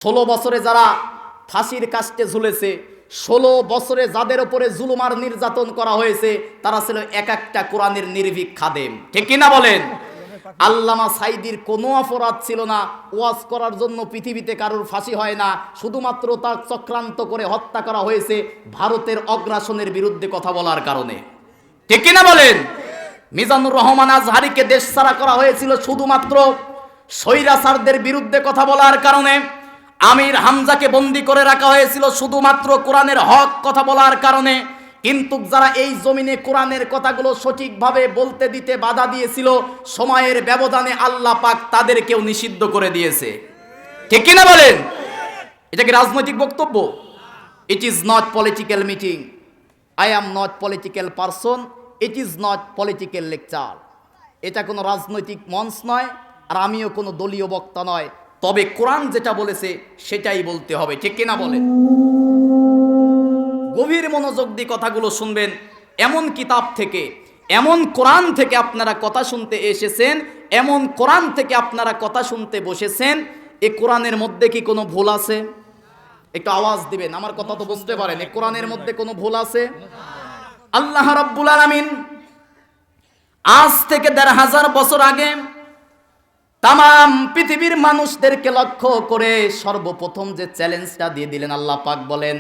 16 বছরে যারা ফাঁসির কাস্টে ঝুলেছে, 16 বছরে যাদের উপরে জুলুম আর নির্যাতন করা হয়েছে, তারা ছিল এক একটা কোরআনের নির্ভীক খাদেম। ঠিক কিনা বলেন? আল্লামা সাইদির কোনো অপরাধ ছিল না। ওয়াজ করার জন্য পৃথিবীতে কারোর ফাঁসি হয় না, শুধুমাত্র তার চক্রান্ত করে হত্যা করা হয়েছে ভারতের অগ্রাসনের বিরুদ্ধে কথা বলার কারণে। ঠিক কিনা বলেন? মিজানুর রহমান আজহারিকে দেশ ছাড়া করা হয়েছিল শুধুমাত্র স্বৈরাচারদের বিরুদ্ধে কথা বলার কারণে। আমির হামজাকে বন্দী করে রাখা হয়েছিল শুধুমাত্র কোরআনের হক কথা বলার কারণে। কিন্তু যারা এই জমিনে কোরআনের কথাগুলো সঠিকভাবে বলতে দিতে বাধা দিয়েছিল, সময়ের ব্যবধানে আল্লাহ পাক তাদেরকেও নিষিদ্ধ করে দিয়েছে। ঠিক কিনা বলেন? এটা কি রাজনৈতিক বক্তব্য? It is not political meeting. I am not political person, it is not political lecture. এটা কোনো রাজনৈতিক মঞ্চ নয়, আর আমিও কোনো দলীয় বক্তা নয়। তবে কোরআন যেটা বলেছে সেটাই বলতে হবে। ঠিক কিনা বলেন? গভীর মনোযোগ দিয়ে কথাগুলো শুনবেন। এমন কিতাব থেকে, এমন কোরআন থেকে আপনারা কথা শুনতে এসেছেন, এমন কোরআন থেকে আপনারা কথা শুনতে বসেছেন। এই কোরআনের মধ্যে কি কোনো ভুল আছে? একটু আওয়াজ দিবেন, আমার কথা তো বুঝতে পারেন। এই কোরআনের মধ্যে কোনো ভুল আছে? আল্লাহ রাব্বুল আলামিন আজ থেকে ১৫০০ বছর আগে তাম পৃথিবীর মানুষদেরকে লক্ষ্য করে সর্বপ্রথম যে চ্যালেঞ্জটা দিয়ে দিলেন, আল্লাহ পাক বলেন,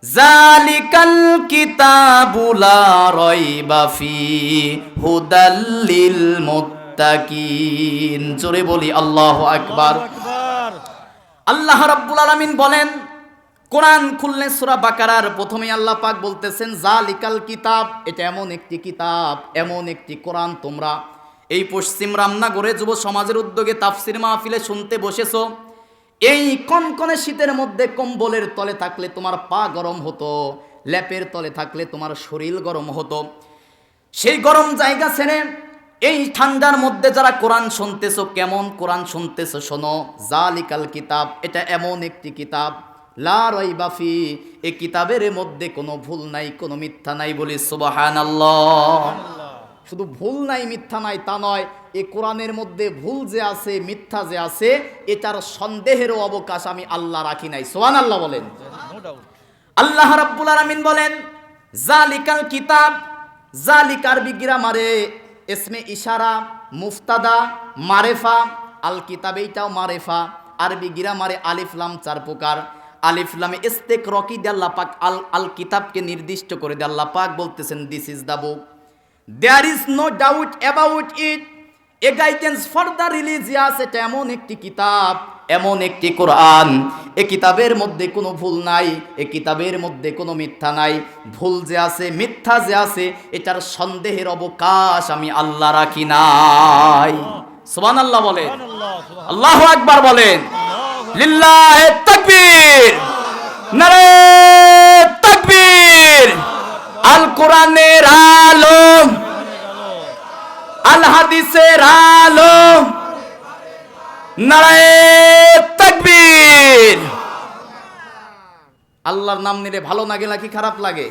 জালিকাল কিতাবু লা রাইবা ফি হুদাল লিল মুত্তাকিন। জোরে বলি আল্লাহু আকবার। আল্লাহ রাব্বুল আলামিন বলেন, কোরআন খুললে সূরা বাকারার প্রথমেই আল্লাহ পাক বলতেছেন, জালিকাল কিতাব, এটা এমন একটি কিতাব, এমন একটি কোরআন। তোমরা এই পশ্চিম রামনগরে যুব সমাজের উদ্যোগে তাফসির মাহফিলে শুনতে বসেছো। এই কনকনে শীতের মধ্যে কম্বলের তলে থাকলে তোমার পা গরম হতো, ল্যাপের তলে থাকলে তোমার শরীর গরম হতো। সেই গরম জায়গা ছেড়ে এই ঠান্ডার মধ্যে যারা কোরআন শুনতেছো, কেমন কোরআন শুনতেছো শোনো। জালিকাল কিতাব, এটা এমন একটি কিতাব, লা রাইবা ফি, এই কিতাবের মধ্যে কোনো ভুল নাই, কোনো মিথ্যা নাই। বলি সুবহানাল্লাহ। শুধু ভুল নাই, মিথ্যা নাই তা নয়, এই কোরআনের মধ্যে ভুল যে আছে, মিথ্যা যে আছে, এটার সন্দেহেরও অবকাশ আমি আল্লাহ রাখি নাই। সুবহানাল্লাহ বলেন। আল্লাহ রাব্বুল আলামিন বলেন, জালিকাল কিতাব। জালিক আরবি গ্রামারে ইসমে ইশারা, মুফতাদা, মারেফা। আল কিতাব এইটাও মারেফা। আরবি গ্রামারে আলিফ লাম 4 প্রকার। আলিফ লামে ইস্তেকরাকি দিয়ে আল্লাহ পাক আল কিতাবকে নির্দিষ্ট করে দিয়ে আল্লাহ পাক বলতেছেন, this is the book, there is no doubt about it, a guidance for the religious। এটা এমন একটি কিতাব, এমন একটি কোরআন, এই কিতাবের মধ্যে কোনো ভুল নাই, এই কিতাবের মধ্যে কোনো মিথ্যা নাই। ভুল যে আছে, মিথ্যা যে আছে, এটার সন্দেহের অবকাশ আমি আল্লাহ রাখি নাই। সুবহানাল্লাহ বলেন, আল্লাহু আকবার বলেন, লিল্লাহি তাকবীর, নারে তাকবীর। আল কোরআনের আলো, আল হাদিসের আলো, নারে তাকবীর। আল্লাহর নাম নিলে ভালো লাগে নাকি খারাপ লাগে?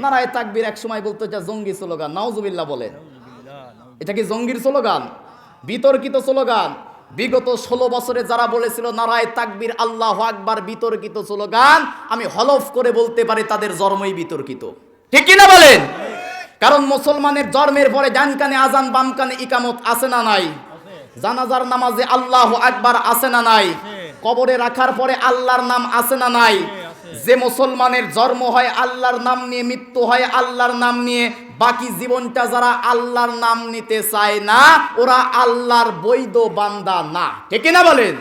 নারায়ে তাকবীর এক সময় বলতো এটা জঙ্গি স্লোগান। নাউজুবিল্লাহ বলেন। এটা কি জঙ্গির স্লোগান? বিতর্কিত স্লোগান। বিগত 16 বছরে যারা বলেছিল নারায়ে তাকবীর, আল্লাহু আকবার বিতর্কিত স্লোগান, আমি হলফ করে বলতে পারি তাদের জন্মই বিতর্কিত। ঠিক কি না বলেন? কারণ মুসলমানের জন্মের পরে ডান কানে আজান, বাম কানে ইকামত আছে না নাই? জানাজার নামাজে আল্লাহু আকবার আছে না নাই? কবরে রাখার পরে আল্লাহর নাম আছে না নাই? যে মুসলমানের জন্ম হয় আল্লাহর নাম নিয়ে, মৃত্যু হয় আল্লাহর নাম নিয়ে, বাকি জীবনটা যারা আল্লাহর নাম নিতে চায় না, ওরা আল্লাহর বৈধ বান্দা না। ঠিক না বলেন?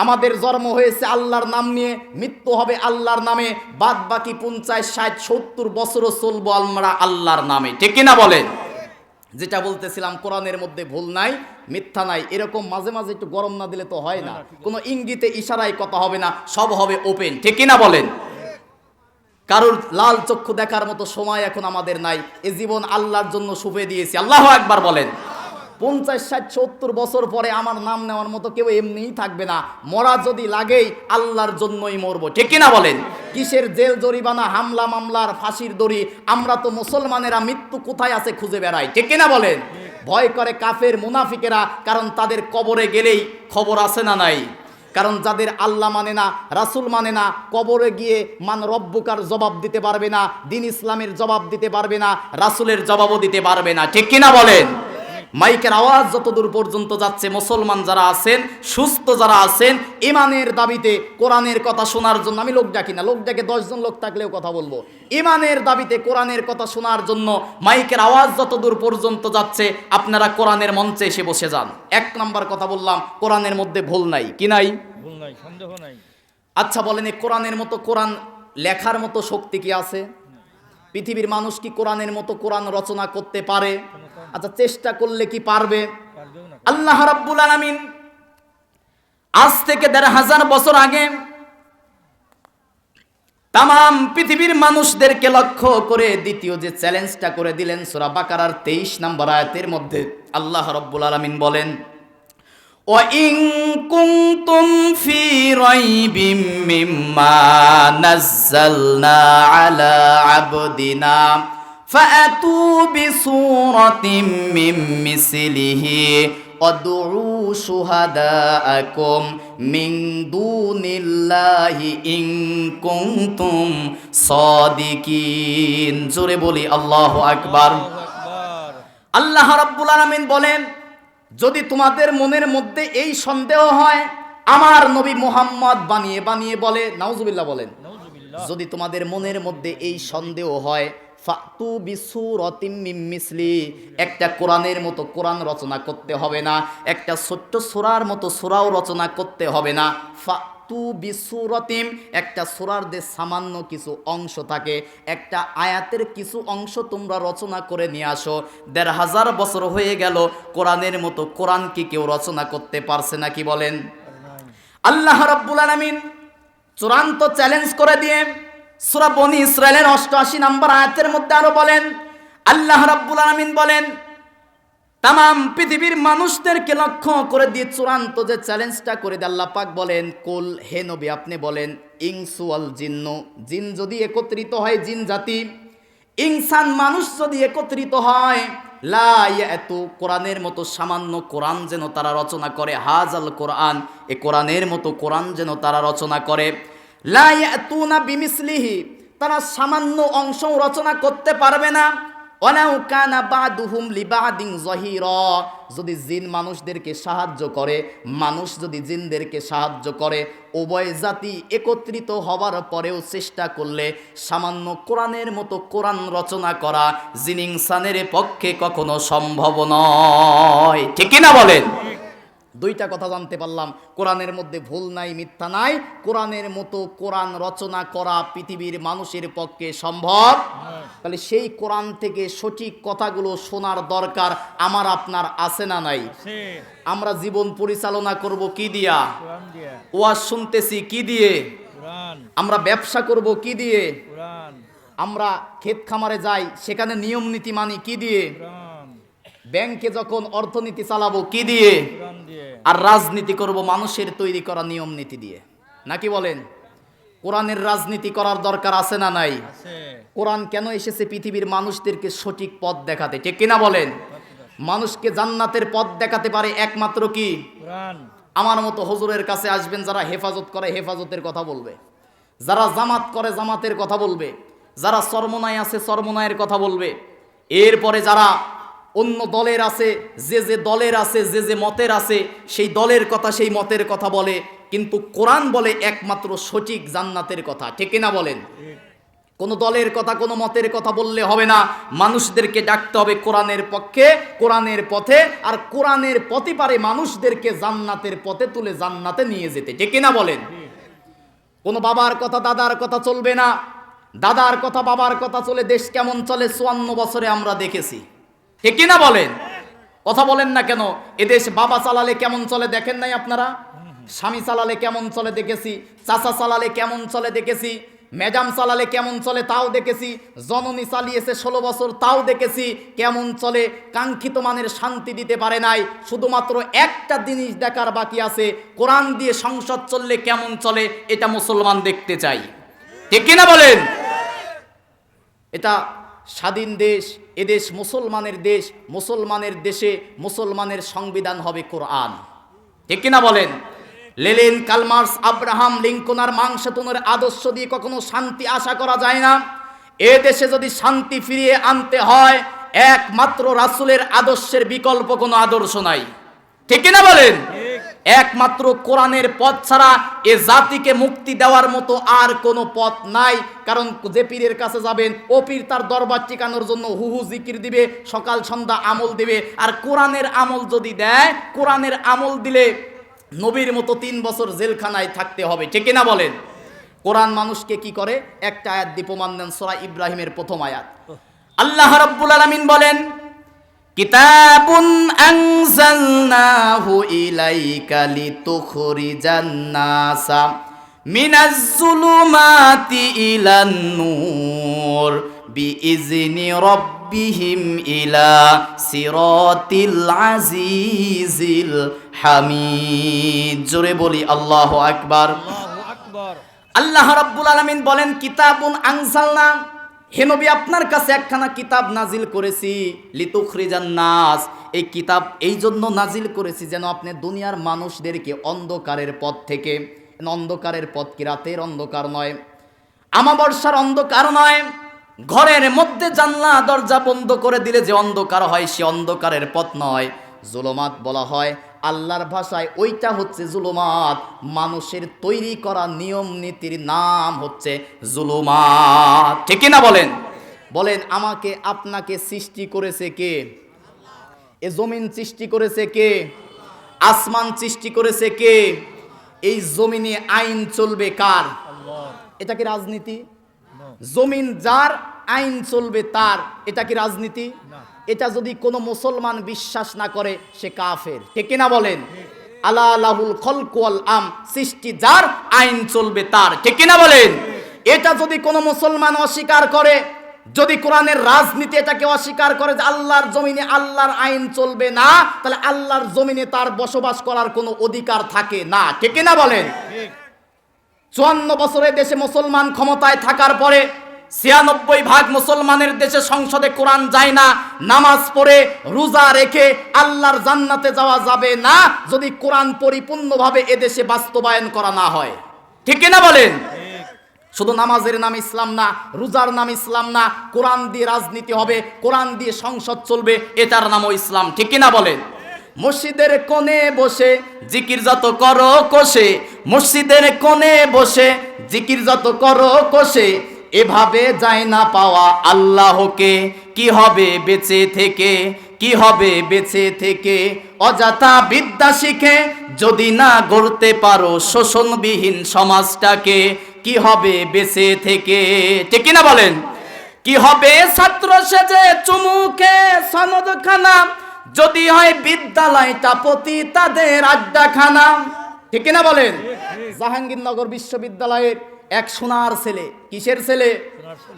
আমাদের জন্ম হয়েছে আল্লাহর নাম নিয়ে, মৃত্যু হবে আল্লাহর নামে, বাদ বাকি 50, 60, 70 বছরও চলবো আমরা আল্লাহর নামে। ঠিক না বলেন? যেটা বলতেছিলাম, কোরআনের মধ্যে ভুল নাই, মিথ্যা নাই। এরকম মাঝে মাঝে একটু গরম না দিলে তো হয় না। কোনো ইঙ্গিতে ইশারায় কথা হবে না, সব হবে ওপেন। ঠিক না বলেন? কারোর লাল চক্ষু দেখার মতো সময় এখন আমাদের নাই। এ জীবন আল্লাহর জন্য শুভে দিয়েছি। আল্লাহু আকবার বলেন। 50, 60, 70 বছর পরে আমার নাম নেওয়ার মতো কেউ এমনিই থাকবে না। মরা যদি লাগেই আল্লাহর জন্যই মরবো। ঠিক কিনা বলেন? কিসের জেল জরিমানা, হামলা মামলার ফাঁসির দড়ি? আমরা তো মুসলমানেরা মৃত্যু কোথায় আছে খুঁজে বেড়াই। ঠিক কিনা বলেন? ভয় করে কাফের মুনাফিকেরা, কারণ তাদের কবরে গেলেই খবর আছে না নাই? কারণ যাদের আল্লাহ মানে না, রাসূল মানে না, কবরে গিয়ে মান রব্বুকার জবাব দিতে পারবে না, দ্বীন ইসলামের জবাব দিতে পারবে না, রাসূলের জবাবও দিতে পারবে না। ঠিক কিনা বলেন? মাইকের আওয়াজ যতদূর পর্যন্ত যাচ্ছে, মুসলমান যারা আছেন, সুস্থ যারা আছেন, ইমানের দাবিতে কোরআনের কথা শোনার জন্য, আমি লোক ডাকি না, লোক ডাকে 10 জন লোক থাকলেও কথা বলবো, ইমানের দাবিতে কোরআনের কথা শোনার জন্য মাইকের আওয়াজ যতদূর পর্যন্ত যাচ্ছে, আপনারা কোরআনের মঞ্চে এসে বসে যান। 1 নাম্বার কথা বললাম, কোরআনের মধ্যে ভুল নাই। কি নাই? ভুল নাই, সন্দেহ নাই। আচ্ছা বলেন, এই কোরআনের মতো কোরআন লেখার মতো শক্তি কি আছে? পৃথিবীর মানুষ কি কোরআনের মতো কোরআন রচনা করতে পারে? আচ্ছা, চেষ্টা করলে কি পারবে? আল্লাহ রাব্বুল আলামিন আজ থেকে 1500 বছর আগে তাম পৃথিবীর মানুষদেরকে লক্ষ্য করে দ্বিতীয় যে চ্যালেঞ্জটা করে দিলেন, সূরা বাকারার 23 নম্বর আয়াতের মধ্যে আল্লাহ রাব্বুল আলামিন বলেন, ওয়া ইন কুনতুম ফি রাইবিম মিম্মা নাযালনা আলা আবদিনা ফাআতু বিসূরাতিম মিন মিসলিহি ওয়াদউ শুহাদাআকুম মিন দুনিল্লাহি ইন কুনতুম সাদিকিন। জোরে বলি আল্লাহু আকবার। আল্লাহ রাব্বুল আলামিন বলেন, যদি তোমাদের মনের মধ্যে এই সন্দেহ হয়, আমার নবী মুহাম্মদ বানিয়ে বানিয়ে বলে, নাউজুবিল্লাহ বলেন, যদি তোমাদের মনের মধ্যে এই সন্দেহ হয়, ফাতু বিসূরাতিম মিন মিসলি, একটা কোরআনের মতো কোরআন রচনা করতে হবে না, একটা ছোট্ট সূরার মতো সূরাও রচনা করতে হবে না। ফাতু বিসূরাতিম, একটা সূরার যে সামান্য কিছু অংশ থাকে, একটা আয়াতের কিছু অংশ তোমরা রচনা করে নিয়ে আসো। 1500 বছর হয়ে গেল, কোরআনের মতো কোরআন কি কেউ রচনা করতে পারছে নাকি বলেন? আল্লাহ রাব্বুল আলামিন চূড়ান্ত চ্যালেঞ্জ করে দিয়ে সূরা বনী ইসরাইলের 88 নম্বর আয়াতের মধ্যে আরো বলেন, আল্লাহ রাব্বুল আলামিন বলেন, তাম পৃথিবীর মানুষদেরকে লক্ষ্য করে দিয়ে চূড়ান্ত যে চ্যালেঞ্জটা করে দিয়ে আল্লাহ পাক বলেন, কুল, হে নবী আপনি বলেন, ইনসু ওয়াল জিন্নু, জিন যদি একত্রিত হয়, জিন জাতি, ইনসান মানুষ যদি একত্রিত হয়, লা ইয়াতু, কোরআনের মতো সামান্য কোরআন যেন তারা রচনা করে, হাজাল কোরআন, এ কোরআনের মতো কোরআন যেন তারা রচনা করে, লা ইয়াতুনা বিমিসলিহি, তারা সামান্য অংশ রচনা করতে পারবে না। ওয়ালাউ কানা বাদুহুম লিবাদিন যহিরা, যদি জিন মানুষদেরকে সাহায্য করে, মানুষ যদি জিনদেরকে সাহায্য করে, উভয় জাতি একত্রিত হবার পরেও চেষ্টা করলে সামান্য কোরআনের মতো কোরআন রচনা করা জিন ইনসানের পক্ষে কখনো সম্ভব নয়। ঠিক কি না বলেন? দুইটা কথা জানতে পারলাম, কোরআনের মধ্যে ভুল নাই, মিথ্যা নাই, কোরআনের মতো কোরআন রচনা করা পৃথিবীর মানুষের পক্ষে সম্ভব। তাহলে সেই কোরআন থেকে সঠিক কথাগুলো শোনার দরকার আমার আপনার আছে না নাই? আমরা জীবন পরিচালনা করব কি দিয়া? ওয়াজ শুনতেছি কি দিয়ে? আমরা ব্যবসা করব কি দিয়ে? আমরা ক্ষেত খামারে যাই, সেখানে নিয়ম নীতি মানি কি দিয়ে? ব্যাংকে যখন অর্থনীতি চালাবো কি দিয়ে? আর রাজনীতি করব মানুষের তৈরি করা নিয়ম নীতি দিয়ে। নাকি বলেন? কোরআনের রাজনীতি করার দরকার আছে না নাই? কোরআন কেন এসেছে? পৃথিবীর মানুষদেরকে সঠিক পথ দেখাতে। ঠিক কিনা বলেন? মানুষকে জান্নাতের পথ দেখাতে পারে একমাত্র কি? কোরআন। আমার মতো হুজুরের কাছে আসবেন যারা হেফাজত করে, হেফাজতের কথা বলবে, যারা জামাত করে জামাতের কথা বলবে, যারা চরমনায় আছে চরমনায়ের কথা বলবে, এরপরে যারা অন্য দলের আছে, যে যে দলের আছে, যে যে মতের আছে, সেই দলের কথা সেই মতের কথা বলে, কিন্তু কোরআন বলে একমাত্র সঠিক জান্নাতের কথা। ঠিক কিনা বলেন? কোন দলের কথা কোন মতের কথা বললে হবে না, মানুষদেরকে ডাকতে হবে কোরআনের পক্ষে, কোরআনের পথে, আর কোরআনের পথে পারে মানুষদেরকে জান্নাতের পথে তুলে জান্নাতে নিয়ে যেতে। ঠিক কিনা বলেন? কোন বাবার কথা দাদার কথা চলবে না, দাদার কথা বাবার কথা চলে দেশ কেমন চলে 54 বছরে আমরা দেখেছি। ঠিক কিনা বলেন? কথা বলেন না কেন? এদেশ বাবা চালালে কেমন চলে দেখেন নাই আপনারা? স্বামী চালালে কেমন চলে দেখেছি, চাচা চালালে কেমন চলে দেখেছি, ম্যাডাম চালালে কেমন চলে তাও দেখেছি, জননী চালিয়েছে 16 বছর তাও দেখেছি কেমন চলে। কাঙ্ক্ষিত মানের শান্তি দিতে পারে নাই, শুধুমাত্র একটা জিনিস দেখার বাকি আছে, কোরআন দিয়ে সংসদ চললে কেমন চলে, এটা মুসলমান দেখতে চাই। ঠিক কিনা বলেন? এটা স্বাধীন দেশ, এদেশ মুসলমানের দেশ, মুসলমানের দেশে মুসলমানের সংবিধান হবে কোরআন। ঠিক কিনা বলেন? লেনিন, কালমার্স, আব্রাহাম লিঙ্কন আর মাংসেতুনের আদর্শ দিয়ে কখনো শান্তি আশা করা যায় না। এ দেশে যদি শান্তি ফিরিয়ে আনতে হয়, একমাত্র রাসূলের আদর্শের বিকল্প কোনো আদর্শ নাই। ঠিক কিনা বলেন? একমাত্র কোরআনের পথ ছাড়া এ জাতিকে মুক্তি দেওয়ার মতো আর কোনো পথ নাই। কারণ যে পীরের কাছে যাবেন, ও পীর তার দরবার টিকানোর জন্য হুহু জিকির দিবে, সকাল সন্ধ্যা আমল দিবে। আর কোরআনের আমল যদি দেয়, কোরআনের আমল দিলে নবীর মতো 3 বছর জেলখানায় থাকতে হবে। ঠিক কিনা বলেন? কোরআন মানুষকে কি করে? একটা আয়াত দিয়ে প্রমাণ দেন, সূরা ইব্রাহিমের প্রথম আয়াত। আল্লাহ রাব্বুল আলামিন বলেন, কিতাবুন আনজালনাহু ইলাইকা লিতুখরিজান নাসা মিনাজ যুলুমাতি ইলান নূর বিইজনি রাব্বিহিম ইলা সিরাতিল আজিজিল হামিদ। জোরে বলি আল্লাহু আকবার। আল্লাহ রাব্বুল আলামিন বলেন, কিতাবুন আনজালনা, হে নবী আপনার কাছে একখানা কিতাব নাজিল করেছি, লিতুখরিজান নাস, এই কিতাব এই জন্য নাজিল করেছি যেন আপনি দুনিয়ার মানুষদেরকে অন্ধকারের পথ থেকে, অন্ধকারের পথ কি রাতের অন্ধকার নয়, আমাবস্যার অন্ধকার নয়, ঘরের মধ্যে জানলা দরজা বন্ধ করে দিলে যে অন্ধকার হয় সে অন্ধকারের পথ নয়। জুলুমাত বলা হয় আল্লাহর ভাষায়, ওইটা হচ্ছে জুলুমাত। মানুষের তৈরি করা নিয়ম নীতির নাম হচ্ছে জুলুমাত। ঠিক না বলেন? বলেন, আমাকে আপনাকে সৃষ্টি করেছে কে? এ জমিন সৃষ্টি করেছে কে? আসমান সৃষ্টি করেছে কে? এই জমিনে আইন চলবে কার? এটা কি রাজনীতি? জমিন যার, আইন চলবে তার। এটা কি রাজনীতি? এটা যদি কোনো মুসলমান বিশ্বাস না করে সে কাফের। ঠিক না বলেন? আলা লাহুল খলকু ওয়াল আম, সৃষ্টি যার, আইন চলবে তার। ঠিক না বলেন? এটা যদি কোনো মুসলমান অস্বীকার করে, যদি কোরআনের রাজনীতি এটাকে অস্বীকার করে যে আল্লাহর জমিনে আল্লাহর আইন চলবে না, তাহলে আল্লাহর জমিনে তার বসবাস করার কোনো অধিকার থাকে না। ঠিক না বলেন? 54 বছরের দেশে মুসলমান ক্ষমতায় থাকার পরে 96% মুসলমানের দেশে সংসদে কোরআন যায় না। নামাজ পড়ে রোজা রেখে আল্লাহর জান্নাতে যাওয়া যাবে না যদি কোরআন পরিপূর্ণভাবে এদেশে বাস্তবায়ন করা না হয়। ঠিক না বলেন? শুধু নামাজের নাম ইসলাম না, রোজার নাম ইসলাম না, কোরআন দিয়ে রাজনীতি হবে, কোরআন দিয়ে সংসদ চলবে, এটার নামও ইসলাম। ঠিক না বলেন? মসজিদের কোণে বসে জিকির যত করো কষে, মসজিদের কোণে বসে জিকির যত করো কষে, এভাবে যায় না পাওয়া আল্লাহকে। কি হবে বেঁচে থেকে? কি হবে বেঁচে থেকে? অযথা বিদ্যা শিখে যদি না গড়তে পারো শোষণবিহীন সমাজটাকে, কি হবে বেঁচে থেকে? ঠিক না বলেন? কি হবে ছাত্র সেজে চুমুকে সনদখানা, যদি হয় বিদ্যালয়টা প্রতি তাদের আড্ডাখানা। ঠিক না বলেন? জাহাঙ্গীরনগর বিশ্ববিদ্যালয়ের এক সোনার ছেলে, কিসের ছেলে?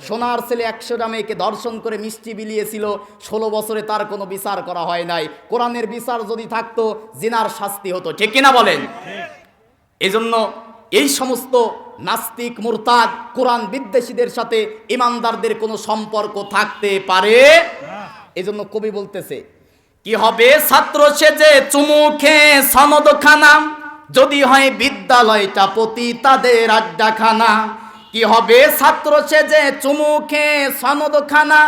সোনার ছেলে 100টা মেয়েকে ধর্ষণ করে মিষ্টি বিলিয়েছিল। 16 বছরে তার কোনো বিচার করা হয় নাই। কোরআনের বিচার যদি থাকতো জিনার শাস্তি হতো। ঠিক কিনা বলেন? এজন্য এই সমস্ত নাস্তিক মুরতাদ কোরআন বিদ্বেষীদের সাথে ইমানদারদের কোনো সম্পর্ক থাকতে পারে? এজন্য কবি বলতেছে, কি হবে ছাত্র সেজে চুমুখে সনদখানা, যদি হয় বিদ্যালয়টা প্রতি তাদের আড্ডাখানা। কি হবে ছাত্র সেজে চুমুখে সনদখানা,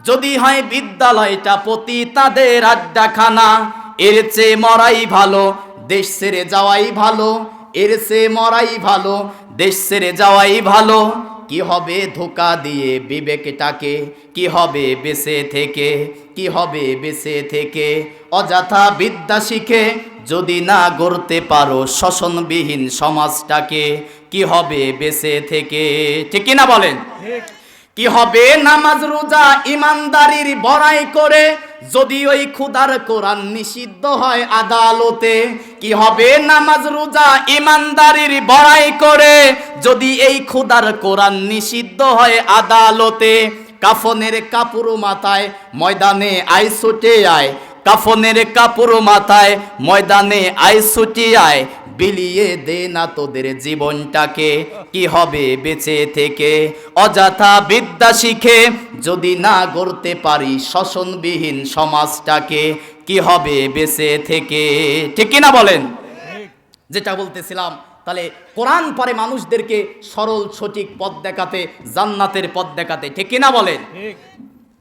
যদি হয় বিদ্যালয়টা প্রতি তাদের আড্ডাখানা। এর চেয়ে মরাই ভালো, দেশ ছেড়ে যাওয়াই ভালো, এর চেয়ে মরাই ভালো, দেশ ছেড়ে যাওয়াই ভালো। কি হবে ধোঁকা দিয়ে বিবেকটাকে? কি হবে বেঁচে থেকে? কি হবে বেঁচে থেকে? অযথা বিদ্যা শিখে যদি না গড়তে পারো শোষণবিহীন সমাজটাকে, কি হবে বেঁচে থেকে? ঠিক না বলেন? কি হবে নামাজ রোজা ইমানদারির বড়াই করে, যদি ওই খুদার কোরআন নিষিদ্ধ হয় আদালতে? কি হবে নামাজ রোজা ইমানদারির বড়াই করে, যদি এই খুদার কোরআন নিষিদ্ধ হয় আদালতে? কাফনের কাপড় মাথায় ময়দানে আই ছুটে আয়, কাফনের কাপড় মাথায় ময়দানে আই ছুটে আয়, বিলিয়ে দে না তোদের জীবনটাকে, কি হবে বেঁচে থেকে? অযথা বিদ্যা শিখে যদি না গড়তে পারি শোষণবিহীন সমাজটাকে, কি হবে বেঁচে থেকে? ঠিক না বলেন? যেটা বলতেছিলাম, তাহলে কোরআন পারে মানুষদেরকে সরল সঠিক পথ দেখাতে, জান্নাতের পথ দেখাতে, ঠিক কিনা বলেন?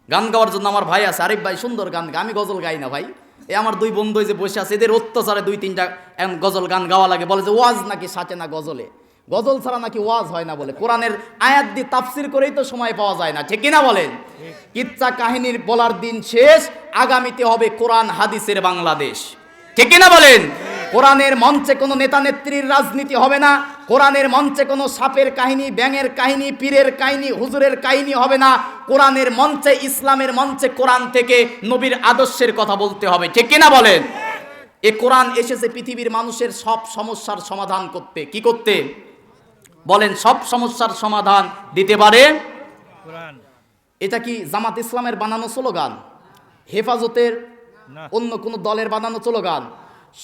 গান গাওয়ার জন্য আমার ভাই আছে, আরিফ ভাই সুন্দর গান গায়, আমি গজল গাই না ভাই। এই আমার দুই বন্ধু যে বসে আছে, এদের অত্যাচারে 2-3টা গজল গান গাওয়া লাগে, বলে যে ওয়াজ নাকি সাচে না গজলে, গজল ছাড়া নাকি ওয়াজ হয় না, বলে কোরআনের আয়াত দিয়ে তাফসির করেই তো সময় পাওয়া যায় না, ঠিক কিনা বলেন? কিচ্ছা কাহিনীর বলার দিন শেষ, আগামীতে হবে কোরআন হাদিসের বাংলাদেশ, ঠিক কিনা বলেন? কোরআনের মঞ্চে কোনো নেতা নেত্রীর রাজনীতি হবে না, কোরআনের মঞ্চে কোনো সাপের কাহিনী, ব্যাঙের কাহিনী, পীরের কাহিনী, হুজুরের কাহিনী হবে না। কোরআনের মঞ্চে, ইসলামের মঞ্চে কোরআন থেকে নবীর আদর্শের কথা বলতে হবে, ঠিক কিনা বলেন? এই কোরআন এসেছে পৃথিবীর মানুষের সব সমস্যার সমাধান করতে। কি করতে বলেন? সব সমস্যার সমাধান দিতে পারে কোরআন। এটা কি জামাত ইসলামের বানানো স্লোগান, হেফাজতের অন্য কোন দলের বানানো স্লোগান?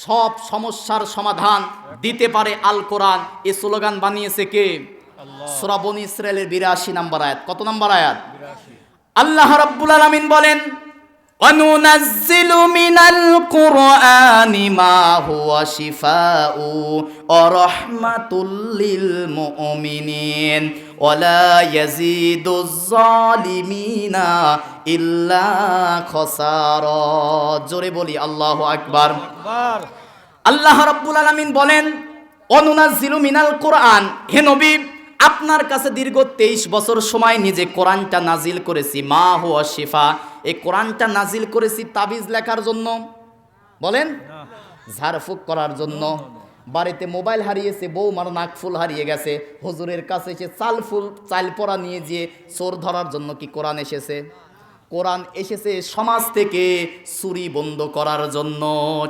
সব সমস্যার সমাধান দিতে পারে আল কোরআন। এই স্লোগান বানিয়েছে কে? সূরা বনী ইসরাইলের 82 নম্বর আয়াত। কত নম্বর আয়াত? 82। আল্লাহ রাব্বুল আলামিন বলেন, ওয়ানুনাজ্জিলু মিনাল কুরআনি মা হুয়া শিফাউ ওয়া রাহমাতুল লিল মুমিনিন ওয়ালা ইয়াজিদুজ জালিমিনা ইল্লা খাসারা। জোরে বলি আল্লাহু আকবার। আল্লাহ রাব্বুল আলামিন বলেন, ওয়ানুনাজ্জিলু মিনাল কুরআন, হে নবী আপনার কাছে দীর্ঘ 23 বছর সময় নিজে কোরআনটা নাজিল করেছি। মা হুয়া শিফা, এই কোরআনটা নাজিল করেছি তাবিজ লেখার জন্য, বলেন ঝাড়ফুঁক করার জন্য। বাড়িতে মোবাইল হারিয়েছে, বৌমার নাকফুল হারিয়ে গেছে, হুজুরের কাছে এসে চাল পরা নিয়ে গিয়ে চোর ধরার জন্য কি কোরআন এসেছে? কোরআন এসেছে সমাজ থেকে চুরি বন্ধ করার জন্য,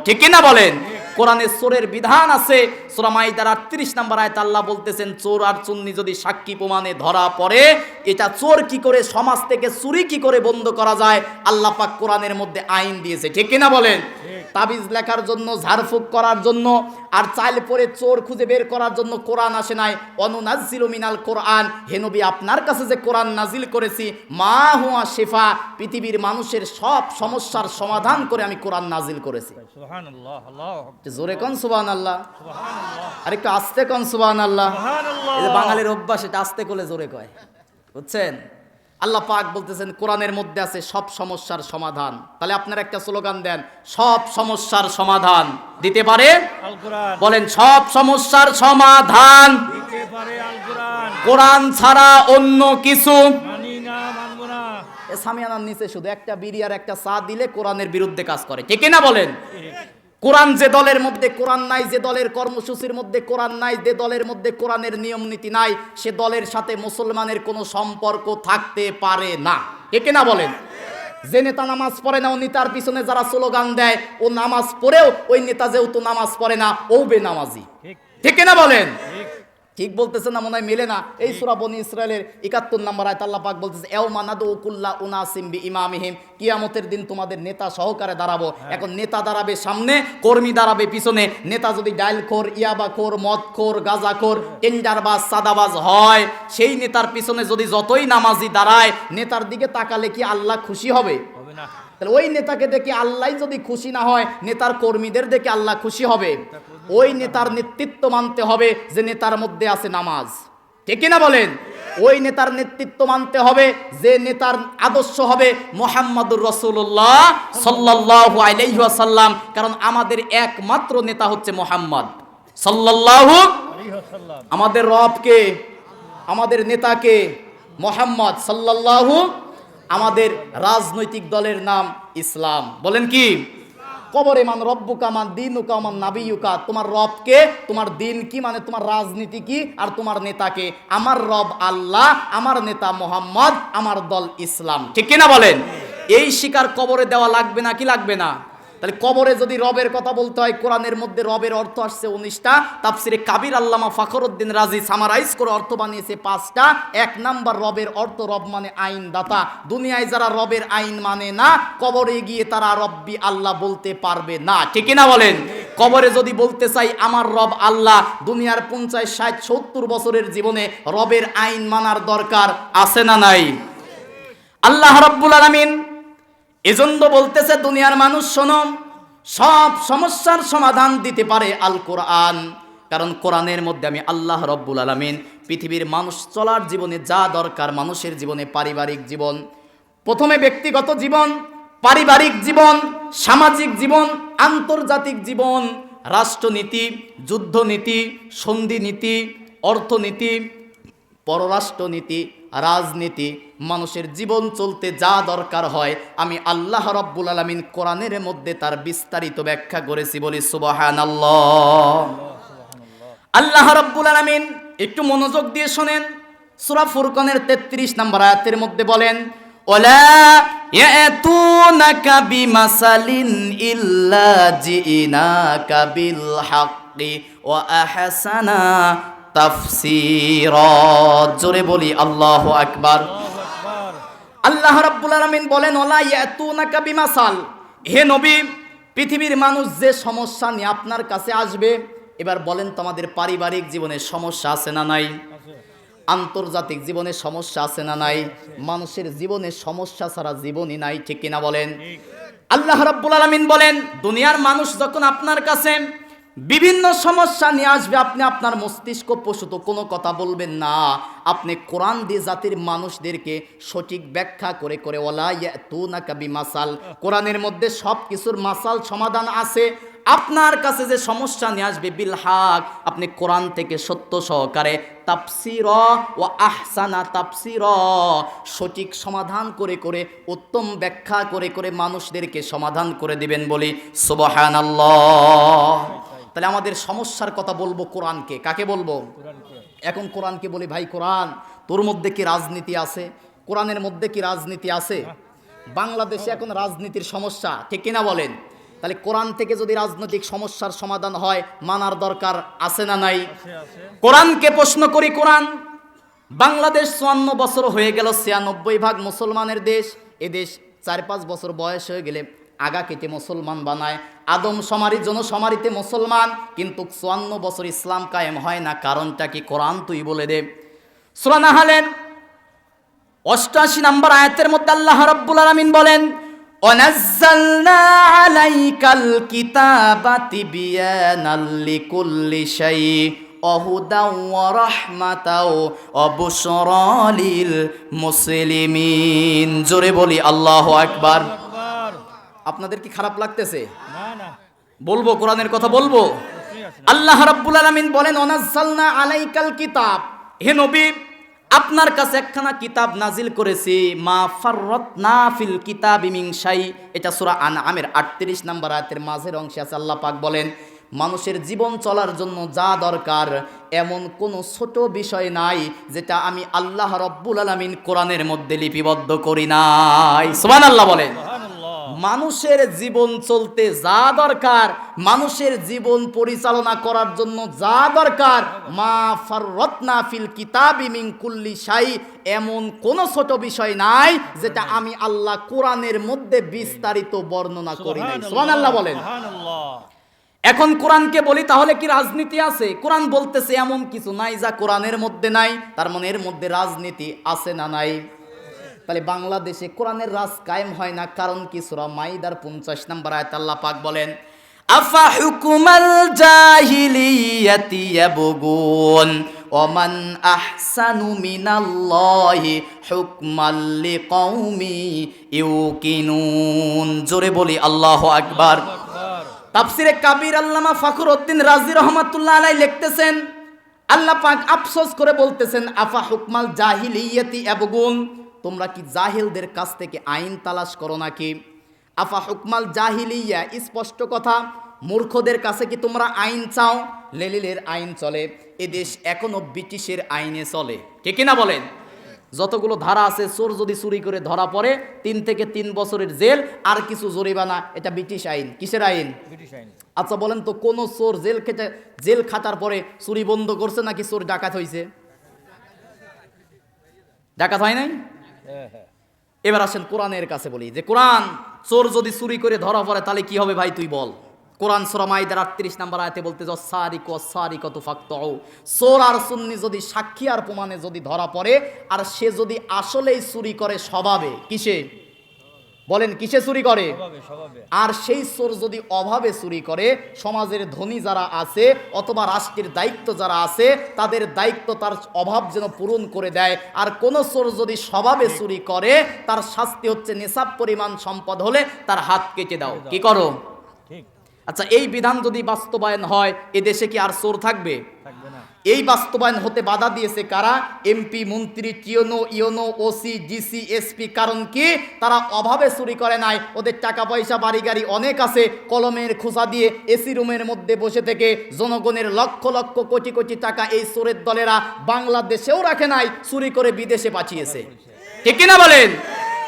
ঠিক না বলেন? কোরআনে চোরের বিধান আছে। সূরা মাইদার 38 নম্বর আয়াতে আল্লাহ বলতেছেন, চোর আর চুন্নি যদি সাক্ষী প্রমাণে ধরা পড়ে, এটা চোর কি করে, সমাজ থেকে চুরি কি করে বন্ধ করা যায়, আল্লাহ পাক কোরআনের মধ্যে আইন দিয়েছে, ঠিক না বলেন? তাবিজ লেখার জন্য, ঝাড়ফুঁক করার জন্য, আর চাইল পরে চোর খুঁজে বের করার জন্য কোরআন আসে নাই। অনুনাজ্জিলু মিনাল কোরআন, হে নবী আপনার কাছে যে কোরআন নাজিল করেছি, মা হুয়া শিফা, পৃথিবীর মানুষের সব সমস্যার সমাধান করে আমি কোরআন নাজিল করেছি। সুবহানাল্লাহ, আল্লাহু আকবার। জোরে কোন সুবহানাল্লাহ, সুবহানাল্লাহ। আরেকটু আস্তে কোন সুবহানাল্লাহ, সুবহানাল্লাহ। এই যে বাঙালির অভ্যাস, এটা আস্তে করে জোরে কয়, বুঝছেন? আল্লাহ পাক বলতেছেন কোরআনের মধ্যে আছে সব সমস্যার সমাধান। তাহলে আপনারা একটা স্লোগান দেন, সব সমস্যার সমাধান দিতে পারে আল কোরআন। বলেন, সব সমস্যার সমাধান দিতে পারে আল কোরআন। কোরআন ছাড়া অন্য কিছু মানি না, মানব না। এ সামিয়ানার নিচে শুধু একটা বিড়ি আর একটা চা দিলে কোরআনের বিরুদ্ধে কাজ করে, ঠিক না বলেন? কোরআন যে দলের মধ্যে কোরআন নাই, যে দলের কর্মসূচির মধ্যে কোরআন নাই, যে দলের মধ্যে কোরআনের নিয়ম নীতি নাই, সে দলের সাথে মুসলমানের কোনো সম্পর্ক থাকতে পারে না, ঠিক না বলেন? যে নেতা নামাজ পড়ে না, ও নেতার পিছনে যারা স্লোগান দেয়, ও নামাজ পড়েও ওই নেতা যেহেতু নামাজ পড়ে না, ও বেনামাজি, ঠিক না বলেন? ঠিক বলতেছে না? মনে হয় মেলে না? এই সূরা বনী ইসরাইলের 71 নম্বর আয়াত আল্লাহ পাক বলতেছে, ইয়াউমা নাদউ কুল্লা উনাসিম বিইমামিহিম, কিয়ামতের দিন তোমাদের নেতা সহকারে দাঁড়াবো। এখন নেতা দাঁড়াবে সামনে, কর্মী দাঁড়াবে পিছনে। নেতা যদি ডাইলখোর, ইয়াবাখোর, মদখোর, গাঁজাখোর, টেন্ডারবাজ, সাদাবাজ হয়, সেই নেতার পিছনে যদি যতই নামাজি দাঁড়ায়, নেতার দিকে তাকালে কি আল্লাহ খুশি হবে? হবে না। তাহলে ওই নেতাকে দেখে আল্লাহ যদি খুশি না হয়, নেতার কর্মীদের দেখে আল্লাহ খুশি হবে? ওই নেতার নেতৃত্ব মানতে হবে যে নেতার মধ্যে আছে নামাজ, ঠিক না বলেন? ওই নেতার নেতৃত্ব মানতে হবে যে নেতার আদর্শ হবে মুহাম্মদুর রাসূলুল্লাহ সাল্লাল্লাহু আলাইহি ওয়াসাল্লাম। কারণ আমাদের একমাত্র নেতা হচ্ছে মুহাম্মদ সাল্লাল্লাহু আলাইহি ওয়াসাল্লাম। আমাদের রবকে, আমাদের নেতাকে মুহাম্মদ সাল্লাল্লাহু। আমাদের রাজনৈতিক দলের নাম ইসলাম। বলেন কি? কবরে মান রব্বুকা মান দীনুকা মান নাবিয়ুকা, তোমার রবকে, তোমার দিন কি, মানে তোমার রাজনীতি কি, আর তোমার নেতাকে। আমার রব আল্লাহ, আমার নেতা মুহাম্মদ, আমার দল ইসলাম, ঠিক কিনা বলেন? এই শিকার কবরে দেওয়া লাগবে না কি লাগবে না? তাহলে কবরে যদি রবের কথা বলতে হয়, কোরআনের মধ্যে রবের অর্থ আসছে 19টা, তাফসিরে কাবির আল্লামা ফখরুদ্দিন রাজি সামারাইজ করে অর্থ বানিয়েছে 5টা। 1 নাম্বার রবের অর্থ, রব মানে আইনদাতা। দুনিয়ায় যারা রবের আইন মানে না, কবরে গিয়ে তারা রব্বি আল্লাহ বলতে পারবে না, ঠিক না বলেন? কবরে যদি বলতে চাই আমার রব আল্লাহ, দুনিয়ার 50, 60, 70 বছরের জীবনে রবের আইন মানার দরকার আছে না নাই? আল্লাহ রাব্বুল আলামিন এজন্য বলতেছে, দুনিয়ার মানুষ শোনো, সব সমস্যার সমাধান দিতে পারে আল কোরআন। কারণ কোরআনের মধ্যে আমি আল্লাহ রব্বুল আলামিন পৃথিবীর মানুষ চলার জীবনে যা দরকার, মানুষের জীবনে পারিবারিক জীবন, প্রথমে ব্যক্তিগত জীবন, পারিবারিক জীবন, সামাজিক জীবন, আন্তর্জাতিক জীবন, রাষ্ট্রনীতি, যুদ্ধনীতি, সন্ধিনীতি, অর্থনীতি, পররাষ্ট্রনীতি, রাজনীতি, মানুষের জীবন চলতে যা দরকার হয় আমি আল্লাহ রব্বুল আলামিন কোরআনের মধ্যে তার বিস্তারিত ব্যাখ্যা করেছি, বলি সুবহানাল্লাহ। আল্লাহ রব্বুল আলামিন একটু মনোযোগ দিয়ে শোনেন, সূরা ফুরকানের 33 নম্বর আয়াতের মধ্যে বলেন, ওয়ালা ইয়াতুনাকা বিমাসালিন ইল্লা জিনাকা বিল হাক্কি ওয়া আহসানা তাফসীরা। জোরে বলি আল্লাহু আকবার। আল্লাহ রাব্বুল আলামিন বলেন, ওয়ালা ইয়াতুনাকা বিমাসাল, হে নবী, পৃথিবীর মানুষ যে সমস্যা নিয়ে আপনার কাছে আসবে, এবার বলেন তোমাদের পারিবারিক জীবনে সমস্যা আছে না নাই? আন্তর্জাতিক জীবনে সমস্যা আছে না নাই? মানুষের জীবনে সমস্যা ছাড়া জীবনই নাই, ঠিক কিনা বলেন? আল্লাহ রাব্বুল আলামিন বলেন, দুনিয়ার মানুষ যখন আপনার কাছে বিভিন্ন সমস্যা নিয়ে আসবে, আপনি আপনার মস্তিষ্ক প্রসূত কোনো কথা বলবেন না, আপনি কোরআন দিয়ে জাতির মানুষদেরকে সঠিক ব্যাখ্যা করে করে ওয়ালা ইয়াতুনাকা বিমাসাল, কোরআনের মধ্যে সব কিছুর মাসাল সমাধান আছে। আপনার কাছে যে সমস্যা নিয়ে আসবে বিল হক, আপনি কোরআন থেকে সত্য সহকারে তাফসীর ও আহসানা তাফসীর, সঠিক সমাধান করে করে, উত্তম ব্যাখ্যা করে করে মানুষদেরকে সমাধান করে দিবেন, বলি সুবহানাল্লাহ। তাহলে আমাদের সমস্যার কথা বলবো কোরআনকে, কাকে বলবো? এখন কোরআনকে বলি, ভাই কোরআন, তোর মধ্যে কি রাজনীতি আছে? কোরআনের মধ্যে কি রাজনীতি আছে? বাংলাদেশে এখন রাজনীতির সমস্যা, ঠিক কিনা বলেন? তাহলে কোরআন থেকে যদি রাজনৈতিক সমস্যার সমাধান হয়, মানার দরকার আছে না নাই? কোরআনকে প্রশ্ন করি, কোরআন, বাংলাদেশ 54 বছর হয়ে গেল, 96% মুসলমানের দেশ। এদেশ 4-5 বছর বয়স হয়ে গেলে আগা কেটে মুসলমান বানায়, আদম সমারি জনসমারিতে মুসলমান, কিন্তু 54 বছর ইসলাম কায়েম হয় না। কারণটা কি? কোরআন তুই বলে দে। সূরা নাহলের 88 নম্বর আয়াতের মধ্যে আল্লাহ রাব্বুল আলামিন বলেন, ওয়ানাজ্জালনা আলাইকাল কিতাবা তিবয়ানাল লিকুল্লি শাই ওয়া হুদাও ওয়া রাহমাতাও ওয়া বুশরা লিল মুসলিমিন। জোরে বলি আল্লাহু আকবার। আপনাদের কি খারাপ লাগতেছে? না না, বলবো, কোরআনের কথা বলবো। আল্লাহ রাব্বুল আলামিন বলেন, ওয়ানাজ্জালনা আলাইকাল কিতাব, হে নবী, আপনার কাছে একখানা কিতাব নাজিল করেছি, মা ফাররাতনা ফিল কিতাবি মিন শাই। এটা সূরা আনআমের 38 নম্বর আয়াতের মাঝের অংশে আছে। আল্লাহ পাক বলেন, মানুষের জীবন চলার জন্য যা দরকার এমন কোনো ছোট বিষয় নাই যেটা আমি আল্লাহ রাব্বুল আলামিন কোরআনের মধ্যে লিপিবদ্ধ করি নাই। সুবহানাল্লাহ বলেন। মানুষের জীবন চলতে যা দরকার, মানুষের জীবন পরিচালনা করার জন্য যা দরকার, মা ফাররাতনা ফিল কিতাবি মিন কুল্লি শাই, এমন কোন ছোট বিষয় নাই যেটা আমি আল্লাহ কোরআনের মধ্যে বিস্তারিত বর্ণনা করি নাই। সুবহানাল্লাহ বলেন। এখন কোরআনকে বলি, তাহলে কি রাজনীতি আছে? কোরআন বলতেছে এমন কিছু নাই যা কোরআনের মধ্যে নাই, তার মানে এর মধ্যে রাজনীতি আছে না নাই? তাহলে বাংলাদেশে কোরআনের রাজ কায়েম হয় না, কারণ কি? সূরা মাইদার 50 নম্বর আয়াত আল্লাহ পাক বলেন, আফা হুকুমাল জাহিলিয়াতি ইয়াবগুন ওয়া মান আহসানু মিনাল্লাহি হুকমান লিকাউমি ইউকিনুন। জোরে বলি আল্লাহু আকবার। তাফসিরে কাবীর আল্লামা ফখরউদ্দীন রাজি রাহমাতুল্লাহ আলাইহি লিখতেছেন, আল্লাহ পাক আফসোস করে বলতেছেন, আফা হুকমাল জাহিলিয়াতি ইয়াবগুন, তোমরা কি জাহিলদের কাছ থেকে আইন তালাশ করো নাকি? আফা হুকমাল জাহিলিয়া, স্পষ্ট কথা, মূর্খদের কাছে কি তোমরা আইন চাও? লেলিলের আইন চলে, এদেশ এখনো ব্রিটিশের আইনে চলে, ঠিক না বলেন? যতগুলো ধারা আছে, চোর যদি চুরি করে ধরা পড়ে 3 থেকে 3 বছরের জেল আর কিছু জরিমানা, এটা ব্রিটিশ আইন। কিসের আইন? ব্রিটিশ আইন। আচ্ছা বলেন তো, কোন চোর জেল খাটার পরে চুরি বন্ধ করছে নাকি চোর ডাকাত হয়েছে? ডাকাত হয় নাই? এবার আসেন কোরআনের কাছে বলি, যে কোরআন, চোর যদি চুরি করে ধরা পড়ে তাহলে কি হবে ভাই তুই বল? কোরআন সূরা মাইদার 38 নম্বর আয়াতে বলতেছে, সারিকু সারিকাতু ফাকতাউ, চোর আর সুন্নি যদি সাক্ষী আর প্রমাণে যদি ধরা পড়ে, আর সে যদি আসলেই চুরি করে স্বভাবে, কিসে? বলেন কিসে চুরি করে? স্বভাবে। আর সেই চোর যদি অভাবে চুরি করে, সমাজের ধনী যারা আছে অথবা রাষ্ট্রের দায়িত্ব যারা আছে তাদের দায়িত্ব তার অভাব যেন পূরণ করে দেয়। আর কোন চোর যদি স্বভাবে চুরি করে, তার শাস্তি হচ্ছে নিসাব পরিমাণ সম্পদ হলে তার হাত কেটে দাও। কি করো? ঠিক। আচ্ছা, এই বিধান যদি বাস্তবায়ন হয়, এ দেশে কি আর চোর থাকবে? থাকবে না। এই বাস্তবায়ন হতে বাধা দিয়েছে কারা? এমপি, মন্ত্রী, টিওনো, ইওনো, ওসি, ডিসি, এসপি। কারণ কি? তারা অভাবে চুরি করে নাই, ওদের টাকা পয়সা বাড়ি গাড়ি অনেক আছে। কলমের খোঁচা দিয়ে এসি রুমের মধ্যে বসে থেকে জনগণের লক্ষ লক্ষ কোটি কোটি টাকা এই চোরের দলেরা বাংলাদেশেও রাখে নাই, চুরি করে বিদেশে পাঠিয়েছে। ঠিক কিনা বলেন?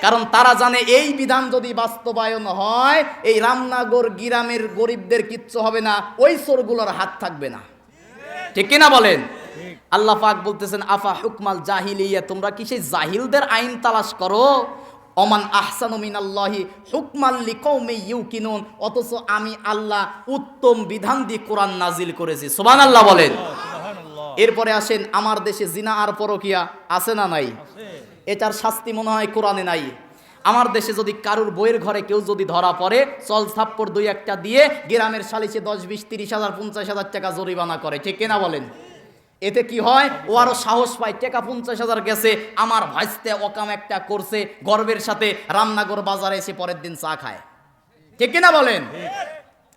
কারণ তারা জানে এই বিধান যদি বাস্তবায়ন হয়, এই রামনগর গ্রামের গরিবদের কিচ্ছু হবে না, ওই চোরগুলোর হাত থাকবে না। ঠিক কিনা বলেন? আল্লাহ পাক বলতেছেন, আফা হুকমাল জাহিলিয়া, তোমরা কি সেই জাহিলদের আইন তালাশ করো? ওমান আহসানু মিনাল্লাহি হুকমান লিকাউমি ইউকিনুন। অথচ আমি আল্লাহ উত্তম বিধান দিয়ে কোরআন নাজিল করেছি। সুবহানাল্লাহ বলেন। সুবহানাল্লাহ। এরপরে আসেন, আমার দেশে জিনা আর পরকিয়া আছে না নাই? এটার শাস্তি মনে হয় কোরআনে নাই। আমার দেশে যদি কারুর বইয়ের ঘরে কেউ যদি ধরা পড়ে, চল থাপ্পড় দুই একটা দিয়ে গ্রামের সালিশে 10, 20, 30 হাজার 50 হাজার টাকা জরিমানা করে। ঠিক কিনা বলেন? এতে কি হয়? ও আরো সাহস পায়, টাকা 50 হাজার গেছে, আমার ভাইস্তে অকাম একটা করছে, গর্বের সাথে রামনগর বাজারে এসে পরের দিন চা খায়। ঠিক কিনা বলেন?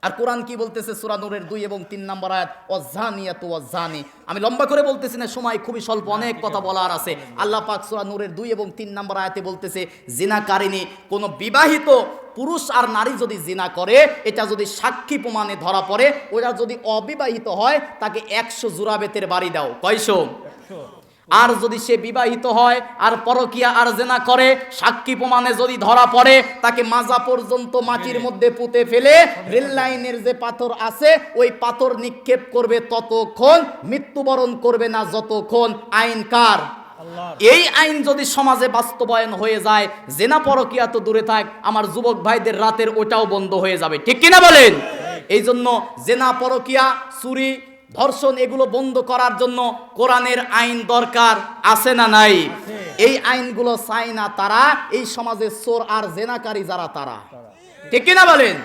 আর কোরআন কি বলতেছে? সূরা নূরের 2 এবং 3 নম্বর আয়াত, ওয়াজ্জানিয়াতু ওয়াজ্জানি। আমি লম্বা করে বলতেছি না, সময় খুবই স্বল্প, অনেক কথা বলার আছে। আল্লাহ পাক সূরা নূরের 2 এবং 3 নম্বর আয়াতে বলতেছে, জিনাকারিনী, কোন বিবাহিত পুরুষ আর নারী যদি জিনা করে, এটা যদি সাক্ষী প্রমাণে ধরা পড়ে, ওরা যদি অবিবাহিত হয় তাকে 100 জোড়া বেতের বাড়ি দাও। কয়শো? আর যদি সে বিবাহিত হয় আর পরকিয়া আর জেনা করে, সাক্ষী প্রমাণে যদি ধরা পড়ে, তাকে মাজা পর্যন্ত মাটির মধ্যে পুঁতে ফেলে রেল লাইনের যে পাথর আছে ওই পাথর নিক্ষেপ করবে, ততক্ষণ মৃত্যুবরণ করবে না যতক্ষণ। আইন কার? এই আইন যদি সমাজে বাস্তবায়ন হয়ে যায়, জেনা পরকিয়া তো দূরে থাক, আমার যুবক ভাইদের রাতের ওটাও বন্ধ হয়ে যাবে। ঠিক কিনা বলেন? এই জন্য জেনা, পরকিয়া, চুরি, ধর্ষণ এগুলো বন্ধ করার জন্য কোরআনের আইন দরকার আছে না নাই? এই আইনগুলো চায় না তারা, এই সমাজে চোর আর জেনাকারী যারা তারা। ঠিক কিনা বলেন?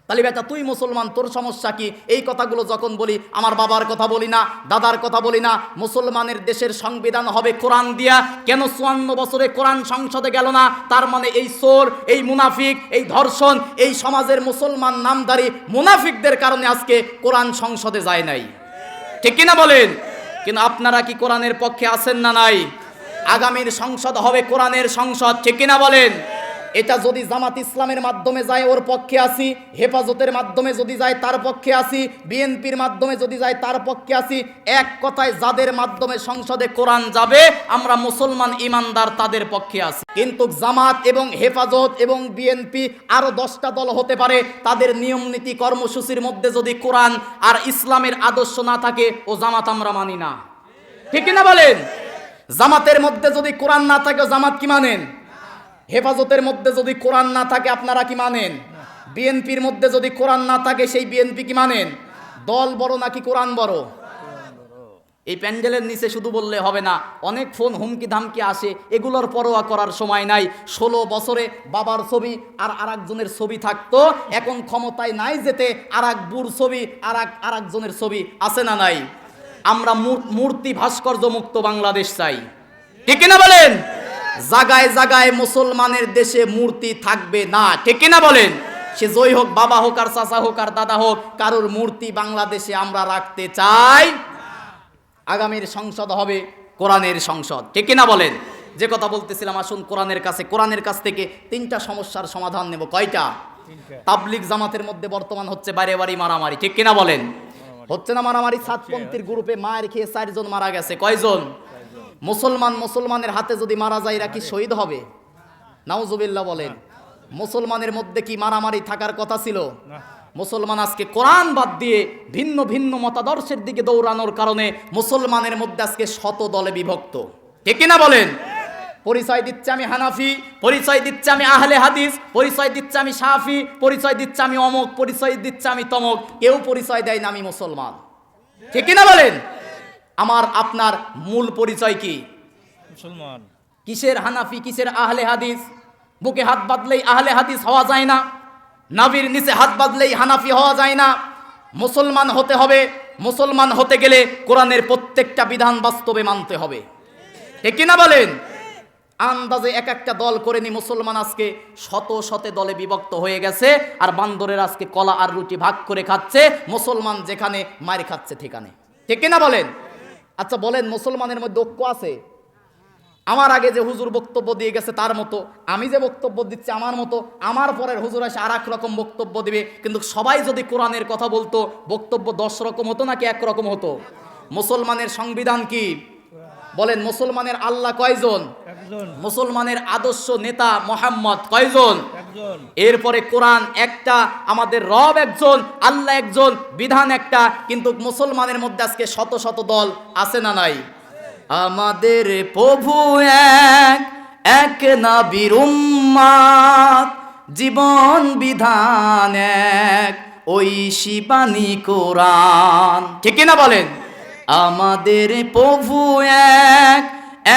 তাহলে বেটা তুই মুসলমান, তোর সমস্যা কি? এই কথাগুলো যখন বলি, আমার বাবার কথা বলি না, দাদার কথা বলি না। মুসলমানের দেশের সংবিধান হবে কোরআন দিয়া। কেন 54 বছরে কোরআন সংসদে গেল না? তার মানে এই চোর, এই মুনাফিক, এই ধর্ষণ, এই সমাজের মুসলমান নামধারী মুনাফিকদের কারণে আজকে কোরআন সংসদে যায় নাই। ঠিক কিনা বলেন? কিন্তু আপনারা কি কোরআনের পক্ষে আছেন না নাই? আগামীর সংসদ হবে কোরআনের সংসদ। ঠিক কিনা বলেন? এটা যদি জামাত ইসলামের মাধ্যমে যায় ওর পক্ষে আছি, হেফাজতের মাধ্যমে যদি যায় তার পক্ষে আছি, বিএনপির মাধ্যমে যদি যায় তার পক্ষে আছি। এক কথায় যাদের মাধ্যমে সংসদে কোরআন যাবে, আমরা মুসলমান ইমানদার তাদের পক্ষে আছি। কিন্তু জামাত এবং হেফাজত এবং বিএনপি আরো 10টা দল হতে পারে, তাদের নিয়ম নীতি কর্মসূচির মধ্যে যদি কোরআন আর ইসলামের আদর্শ না থাকে, ও জামাত আমরা মানি না। ঠিক কিনা বলেন? জামাতের মধ্যে যদি কোরআন না থাকে, জামাত কি মানেন? হেফাজতের মধ্যে যদি কোরআন না থাকে, আপনারা কি মানেন? বিএনপির মধ্যে যদি কোরআন না থাকে, সেই বিএনপি কি মানেন? দল বড় নাকি কোরআন বড়? এই প্যান্ডেলের নিচে শুধু বললে হবে না, অনেক ফোন হুমকি ধামকি আসে, এগুলোর পরোয়া করার সময় নাই। 16 বছরে বাবার ছবি আর আরেকজনের ছবি থাকতো, এখন ক্ষমতায় নাই যেতে আরেক বুড় ছবি আর একজনের ছবি আছে না নাই? আমরা মূর্তি ভাস্কর্য মুক্ত বাংলাদেশ চাই। ঠিক কিনা বলেন? জায়গায় জায়গায় মুসলমানের দেশে মূর্তি থাকবে না। ঠিক কিনা বলেন? সে জয় হোক, বাবা হোক আর চাচা হোক আর দাদা হোক, কারোর মূর্তি বাংলাদেশে আমরা রাখতে চাই। আগামীর সংসদ হবে কোরআনের সংসদ। ঠিক কিনা বলেন? যে কথা বলতেছিলাম, আসুন কোরআনের কাছ থেকে 3টা সমস্যার সমাধান নেব। কয়টা? তাবলিগ জামাতের মধ্যে বর্তমান হচ্ছে বারে বারে মারামারি। ঠিক কিনা বলেন? হচ্ছে না মারামারি? সাতপন্থীর গ্রুপে মায়ের খেয়ে 4 জন মারা গেছে। কয়জন? মুসলমানের হাতে যদি মারা যায়, এরা কি শহীদ হবে? নাউজুবিল্লাহ বলেন। মুসলমানের মধ্যে কি মারামারি থাকার কথা ছিল? মুসলমান আজকে কোরআন বাদ দিয়ে ভিন্ন ভিন্ন মতাদর্শের দিকে দৌড়ানোর কারণে মুসলমানের মধ্যে আজকে শত দলে বিভক্ত। ঠিক কিনা বলেন? পরিচয় দিচ্ছে আমি হানাফি, পরিচয় দিচ্ছে আমি আহলে হাদিস, পরিচয় দিচ্ছে আমি শাফি, পরিচয় দিচ্ছে আমি অমুক, পরিচয় দিচ্ছে আমি তমক। কেউ পরিচয় দেয় না আমি মুসলমান। ঠিক কিনা বলেন? আমার আপনার মূল পরিচয় কি? মুসলমান। কিসের হানাফি, কিসের আহলে হাদিস? বুকে হাত বাঁধলেই আহলে হাদিস হওয়া যায় না, নাভির নিচে হাত বাঁধলেই হানাফি হওয়া যায় না। মুসলমান হতে হবে, মুসলমান হতে গেলে কোরআনের প্রত্যেকটা বিধান বাস্তবে মানতে হবে, ঠিক কিনা বলেন? আন্দাজে এক একটা দল করে নি মুসলমান আজকে শত শত দলে বিভক্ত হয়ে গেছে, আর বান্দরের আজকে কলা আর রুটি ভাগ করে খাচ্ছে, মুসলমান যেখানে মার খাচ্ছে ঠিকানে, ঠিক কিনা বলেন? আচ্ছা বলেন, মুসলমানের মধ্যে ঐক্য আছে? আমার আগে যে হুজুর বক্তব্য দিয়ে গেছে তার মতো, আমি যে বক্তব্য দিচ্ছি আমার মতো, আমার পরের হুজুর এসে আর এক রকম বক্তব্য দিবে, কিন্তু সবাই যদি কোরআনের কথা বলতো বক্তব্য 10 রকম হতো নাকি এক রকম হতো? মুসলমানের সংবিধান কি বলেন? মুসলমানের আল্লাহ কয়জন? মুসলমানের আদর্শ নেতা মুহাম্মদ কয়জন? এরপরে কোরআন একটা, আমাদের রব একজন, আল্লাহ একজন, বিধান একটা, কিন্তু মুসলমানের মধ্যে আজকে শত শত দল আছে না নাই? আমাদের প্রভু এক, এক নবীর উম্মত, জীবন বিধান এক, ওই শিবানী কোরআন, ঠিক না বলেন? আমাদের প্রভু এক,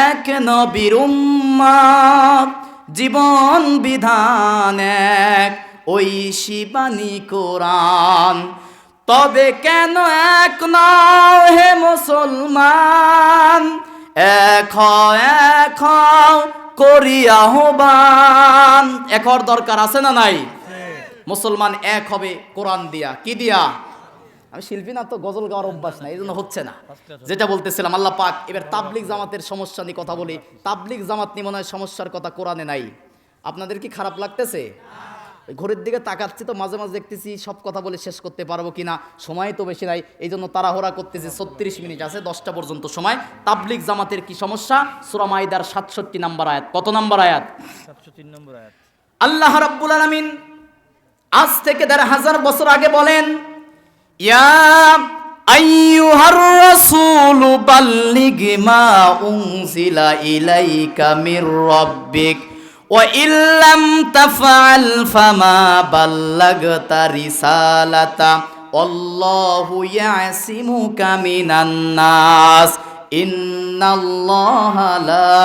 এক নবীর উম্মত, জীবন বিধান এক, ওই শিবানী কোরআন। তবে কেন এক নও হে মুসলমান, এক হও করি আহ্বান। এক হওয়ার দরকার আছে না নাই? মুসলমান এক হবে কোরআন দিয়া, কি দিয়া? আমি শিল্পী না, তো গজল গাওয়ার অভ্যাস না, এই জন্য হচ্ছে না। যেটা বলতেছিলাম, আল্লাহ পাক, এবার তাবলিগ জামাতের সমস্যা নিয়ে কথা বলি। তাবলিগ জামাত নিয়ে মনে হয় সমস্যার কথা কোরআনে নাই। আপনাদের কি খারাপ লাগতেছে? ঘড়ির দিকে তাকাচ্ছি তো মাঝে মাঝে দেখতেছি সব কথা বলে শেষ করতে পারবো কিনা, সময় তো বেশি নাই, এই জন্য তাড়াহুড়া করতেছি। 36 মিনিট আছে, 10টা পর্যন্ত সময়। তাবলিগ জামাতের কি সমস্যা? সূরা মাইদার 67 নম্বর আয়াত। কত নম্বর আয়াত? 67 নম্বর আয়াত। আল্লাহ রাব্বুল আলামিন আজ থেকে 1500 বছর আগে বলেন, ইয়া আইয়ুহার রাসূলু বাল্লিগ মা উনজিলা ইলাইকা মির রাব্বিক ওয়া ইল্লাম তাফআল ফামা বাল্লাগতা রিসালাতা আল্লাহু ইয়াসিমুকা মিনান নাস ইন্নাল্লাহা লা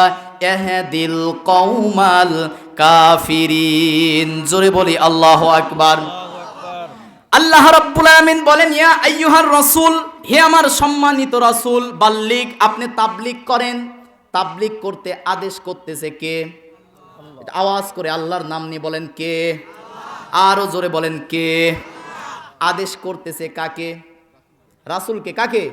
ইয়াহদিল কওমাল কাফিরিন। জোরে বলি আল্লাহু আকবার। আল্লাহ রাব্বুল আলামিন বলেন, ইয়া আইয়ুহার রাসূল, হে আমার সম্মানিত রাসূল, বাল্লিগ, আপনি তাবলিগ করেন। তাবলিগ করতে আদেশ করতেছে কে? আওয়াজ করে আল্লাহর নাম নিয়ে বলেন, কে? আরো জোরে বলেন, কে? আদেশ করতেছে কাকে? রাসূলকে। কাকে?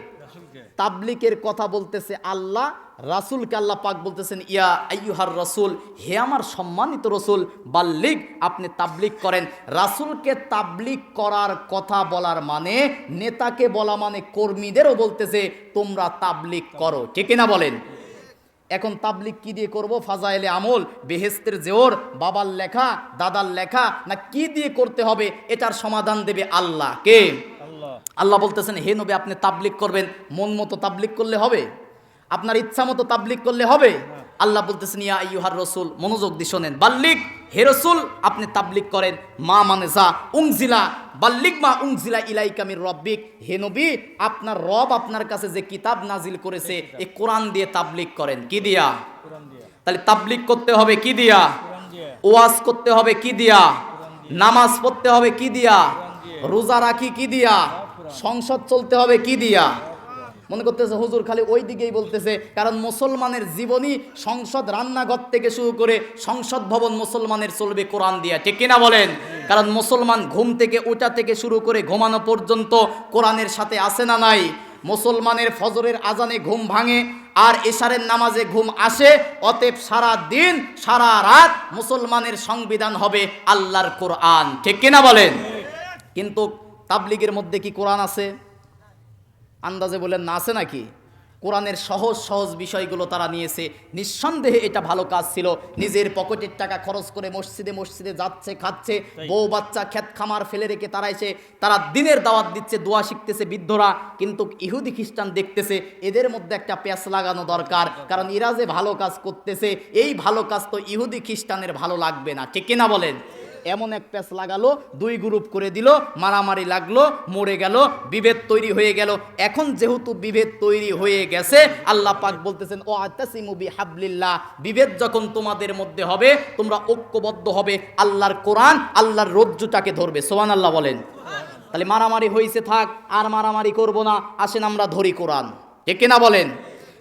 তাবলিগের কথা বলতেছে আল্লাহ, রাসূলকে আল্লাহ পাক বলতেছেন, ইয়া আইয়ুহার রাসূল, হে আমার সম্মানিত রাসূল, বাল্লিগ, আপনি তাবলিগ করেন। রাসূলকে তাবলিগ করার কথা বলার মানে, নেতাকে বলা মানে কর্মীদেরও বলতেছে তোমরা তাবলিগ করো, ঠিক না বলেন? এখন তাবলিগ কি দিয়ে করব? ফাজাইলে আমল, বেহেশতের জেওর, বাবার লেখা, দাদার লেখা, না কি দিয়ে করতে হবে? এটার সমাধান দেবে আল্লাহ। কে? আল্লাহ বলতেছেন, হে নবী, আপনি তাবলিগ করবেন। মন মতো তাবলিগ করলে হবে? আপনার ইচ্ছা মতো তাবলিগ করলে হবে? আল্লাহ বলতেছেন, ইয়া আইয়ুহার রাসূল, মনোযোগ দিয়ে শোনেন, বাল্লিগ, হে রাসূল, আপনি তাবলিগ করেন। মা মানে যা, উনজিলা, বাল্লিগ মা উনজিলা ইলাইকা মির রাব্বিক, হে নবী, আপনার রব আপনার কাছে যে কিতাব নাজিল করেছে এই কোরআন দিয়ে তাবলিগ করেন। কি দিয়া? তাহলে তাবলিগ করতে হবে কি দিয়া? ওয়াজ করতে হবে কি দিয়া? নামাজ পড়তে হবে কি দিয়া? রোজা রাখি কি দিয়া? সংসদ চলতে হবে কি দিয়া? মনে করতেছে হুজুর খালি ওই দিকেই বলতেছে, কারণ মুসলমানের জীবনী সংসদ, রান্নাঘর থেকে শুরু করে সংসদ ভবন মুসলমানের চলবে কোরআন দিয়া, ঠিক কিনা বলেন? কারণ মুসলমান ঘুম থেকে ওঠা থেকে শুরু করে ঘুমানো পর্যন্ত কোরআনের সাথে আসে না নাই? মুসলমানের ফজরের আজানে ঘুম ভাঙে আর এশারের নামাজে ঘুম আসে, অতএব সারা দিন সারা রাত মুসলমানের সংবিধান হবে আল্লাহর কোরআন, ঠিক কিনা বলেন? কিন্তু তাবলিগের মধ্যে কি কোরআন আছে? আন্দাজে বলেন না, আছে নাকি? কোরআনের সহজ সহজ বিষয়গুলো তারা নিয়েছে। নিঃসন্দেহে এটা ভালো কাজ ছিল। নিজের পকেটের টাকা খরচ করে মসজিদে মসজিদে যাচ্ছে, খাচ্ছে, বউ বাচ্চা ক্ষেত খামার ফেলে রেখে তারা এসে তারা দিনের দাওয়াত দিচ্ছে, দোয়া শিখতেছে বৃদ্ধরা। কিন্তু ইহুদি খ্রিস্টান দেখতেছে এদের মধ্যে একটা প্যাঁচ লাগানো দরকার, কারণ এরা যে ভালো কাজ করতেছে এই ভালো কাজ তো ইহুদি খ্রিস্টানের ভালো লাগবে না, ঠিক কিনা বলেন? এমন এক প্যাচ লাগালো, দুই গ্রুপ করে দিল, মারামারি লাগলো, মরে গেল, বিভেদ তৈরি হয়ে গেল। এখন যেহেতু বিভেদ তৈরি হয়ে গেছে, আল্লাহ পাক বলতেছেন ও আতাসিমু বিহাবলিল্লাহ, বিভেদ যখন তোমাদের মধ্যে হবে তোমরা ঐক্যবদ্ধ হবে, আল্লাহর কোরআন আল্লাহর রজ্জুটাকে ধরবে। সুবহানাল্লাহ বলেন। তাহলে মারামারি হয়েছে থাক, আর মারামারি করব না, আসেন আমরা ধরি কোরআন, ঠিক কিনা বলেন।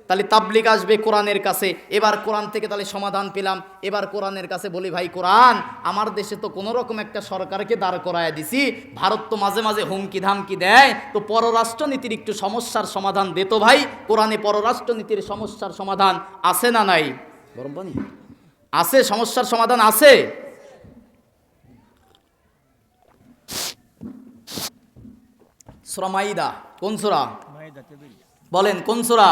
তাহলে তাবলিগ আসবে কোরআনের কাছে, এবার কোরআন থেকে তাহলে সমাধান পেলাম। এবার কোরআনের কাছে বলি ভাই কোরআন, আমার দেশে তো কোনো রকম একটা সরকারকে দাঁড় করায় দিছি, ভারত তো মাঝে মাঝে হুমকি ধামকি দেয়, তো পররাষ্ট্রনীতির একটু সমস্যার সমাধান দে তো ভাই। কোরআনে পররাষ্ট্রনীতির সমস্যার সমাধান আছে না নাই? গরম পানি আছে, সমস্যার সমাধান আছে। সূরা মাইদা, কোন সূরা বলেন, কোন সূরা?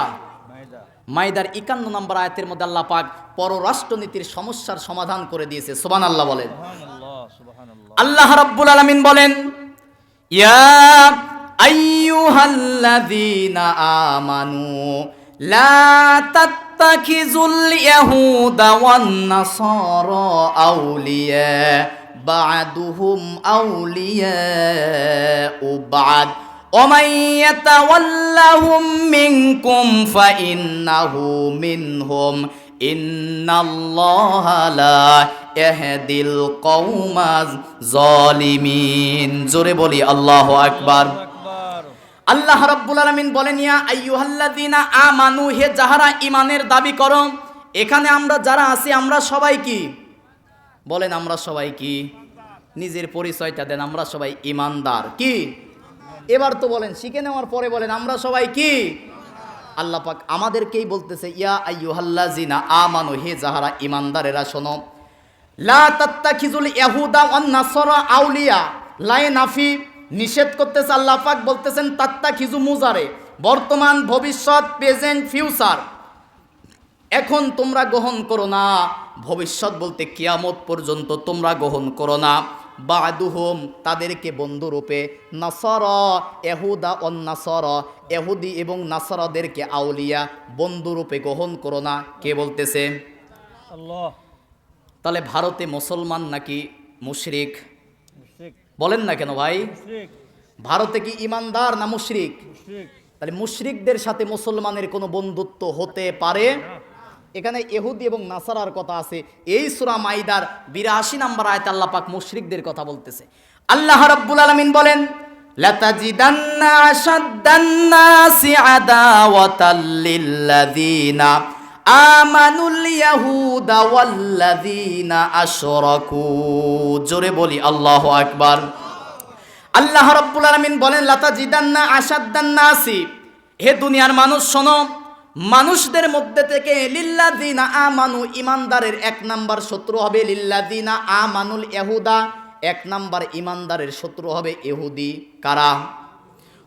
মাইদার 51 নম্বর আয়াতের মধ্যে আল্লাহ পাক পররাষ্ট্রনীতির সমস্যার সমাধান করে দিয়েছে। সুবহানাল্লাহ বলেন। আল্লাহ রাব্বুল আলামিন বলেন, ইয়া আইয়ুহাল্লাযীনা আমানু লা তাত্তাখিযুল ইয়াহুদা ওয়ান নাসারা আউলিয়া বা'দুহুম আউলিয়াউ বা'দ ومن يتولهم منكم فإنه منهم إن الله لا يهدي القوم الظالمين। জোরে বলি আল্লাহু আকবার। আল্লাহ রাব্বুল আলামিন বলেন, ইয়া আইয়ুহাল্লাযীনা আমানু, হে যাহারা ঈমানের দাবি করো। এখানে আমরা যারা আছি আমরা সবাই কি বলেন? আমরা সবাই কি? নিজের পরিচয়টা দেন। আমরা সবাই ঈমানদার। কি? এবার তো বলেন, শিখে নেওয়ার পরে বলেন আমরা সবাই কি? আল্লাহ পাক আমাদেরকেই বলতেছে, ইয়া আইয়ুহাল্লাযীনা আমানু, হে যাহারা ঈমানদারেরা শোনো। লা তাত্তাখিযুল ইয়াহুদা ওয়ান নাসারা আউলিয়া, লাই নাফি নিষেধ করতেছে। আল্লাহ পাক বলতেছেন তাত্তাখিযু মুজারে, বর্তমান, ভবিষ্যৎ, প্রেজেন্ট, ফিউচার। এখন তোমরা গ্রহণ করো না, ভবিষ্যৎ বলতে কিয়ামত পর্যন্ত তোমরা গ্রহণ করো না। বা'দুহুম, তাদেরকে বন্ধুরূপে, নাসারা ইহুদা ওয়ান নাসারা, ইহুদি এবং নাসারাদেরকে আউলিয়া বন্ধুরূপে গ্রহণ করো না। কে বলতেছে? আল্লাহ। তাহলে ভারতে মুসলমান নাকি মুশরিক? বলেন না কেন ভাই? ভারতে কি ইমানদার না মুশরিক? তাহলে মুশরিকদের সাথে মুসলমানের কোনো বন্ধুত্ব হতে পারে? এখানে ইহুদি এবং নাসারার কথা আছে। এই সূরা মাইদার 82 নম্বর আয়াতে আল্লাহ পাক মুশরিকদের কথা বলতেছে। আল্লাহ রাব্বুল আলামিন বলেন, লাতাজিদান্না আশাদ্দান নাসি আদাওয়াতাল লিল্লাযীনা আমানুল ইয়াহুদা ওয়াল্লাযীনা আশরাকু। জোরে বলি আল্লাহু আকবার। আল্লাহ রাব্বুল আলামিন বলেন, লাতাজিদান্না আশাদ্দান নাসি, হে দুনিয়ার মানুষ শোনো, মানুষদের মধ্যে থেকে লিল্লাযীনা আমানু, ইমানদারের 1 নাম্বার শত্রু হবে লিল্লাযীনা আমানুল ইহুদা, 1 নাম্বার ইমানদারের শত্রু হবে ইহুদি। কারা?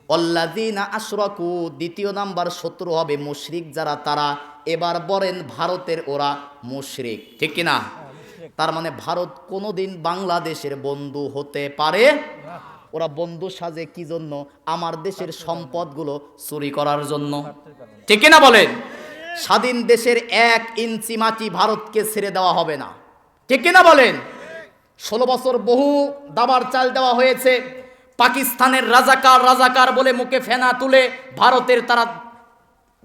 ওয়াল্লাযীনা আশরাকু, 2 নাম্বার শত্রু হবে মুশরিক যারা, তারা। এবার বলেন ভারতের ওরা মুশরিক, ঠিক কিনা? তার মানে ভারত কোনোদিন বাংলাদেশের বন্ধু হতে পারে না। ওরা বন্ধু সাজে কি জন্য? আমার দেশের সম্পদগুলো চুরি করার জন্য, ঠিক কিনা বলেন? স্বাধীন দেশের 1 ইঞ্চি মাটি ভারতকে ছেড়ে দেওয়া হবে না, ঠিক কিনা বলেন? 16 বছর বহু দাবার চাল দেওয়া হয়েছে। পাকিস্তানের রাজাকার রাজাকার বলে মুখে ফেনা তুলে ভারতের তারা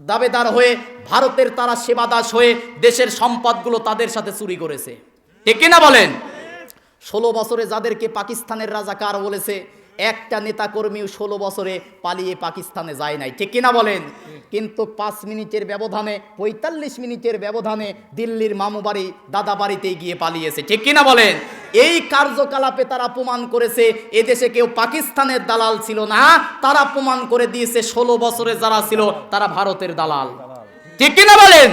দাবেদার হয়ে, ভারতের তারা সেবাদাস হয়ে দেশের সম্পদগুলো তাদের সাথে চুরি করেছে, ঠিক কিনা বলেন? 16 বছরে যাদেরকে পাকিস্তানের রাজাকার বলেছে, একটা নেতাকর্মীও 16 বছরে পালিয়ে পাকিস্তানে যায় নাই, ঠিক কিনা বলেন? কিন্তু 5 মিনিটের ব্যবধানে, 45 মিনিটের ব্যবধানে দিল্লির মামু বাড়ি, দাদা বাড়িতে গিয়ে পালিয়েছে, ঠিক কিনা বলেন? এই কার্যকলাপে তারা প্রমাণ করেছে এদেশে কেউ পাকিস্তানের দালাল ছিল না। তারা প্রমাণ করে দিয়েছে 16 বছরে যারা ছিল তারা ভারতের দালাল, ঠিক কিনা বলেন?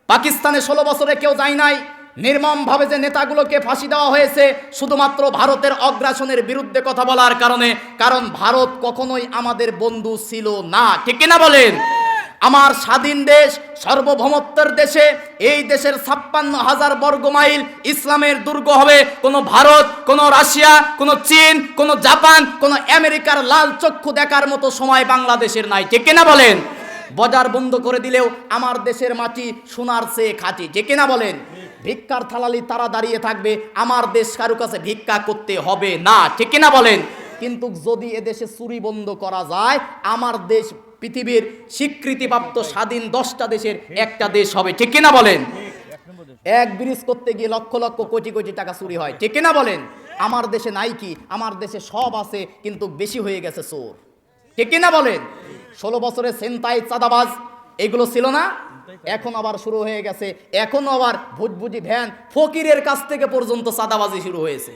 পাকিস্তানে 16 বছরে কেউ যায় নাই। নির্মমভাবে যে নেতাগুলোকে ফাঁসি দেওয়া হয়েছে শুধুমাত্র ভারতের অগ্রাসনের বিরুদ্ধে কথা বলার কারণে, কারণ ভারত কখনোই আমাদের বন্ধু ছিল না, ঠিক কিনা বলেন? আমার স্বাধীন দেশ, সার্বভৌমত্বের দেশে, এই দেশের 56,000 বর্গ মাইল ইসলামের দুর্গ হবে কোন ভারত, কোন রাশিয়া, কোন চীন, কোন জাপান, কোন আমেরিকার লাল চক্ষু দেখার মতো সময় বাংলাদেশের নাই, ঠিক কিনা বলেন? বাজার বন্ধ করে দিলেও আমার দেশের মাটি সোনার চেয়ে খাঁটি, ঠিক কিনা বলেন? ভিক্ষার থালালি তারা দাঁড়িয়ে থাকবে, আমার দেশ কারো কাছে ভিক্ষা করতে হবে না, ঠিক কিনা বলেন? কিন্তু যদি এদেশে চুরি বন্ধ করা যায়, আমার দেশ পৃথিবীর স্বীকৃতিপ্রাপ্ত স্বাধীন 10টা দেশের একটা দেশ হবে, ঠিক কিনা বলেন? এক ব্রিজ করতে গিয়ে লক্ষ লক্ষ কোটি কোটি টাকা চুরি হয়, ঠিক কিনা বলেন? আমার দেশে নাই কি? আমার দেশে সব আছে, কিন্তু বেশি হয়ে গেছে চোর, ঠিক কিনা বলেন? 16 বছরের ছিনতাই, চাঁদাবাজ এগুলো ছিল না, এখন আবার শুরু হয়ে গেছে। এখন আবার ভুটভুটি ভ্যান, ফকিরের কাছ থেকে পর্যন্ত চাঁদাবাজি শুরু হয়েছে।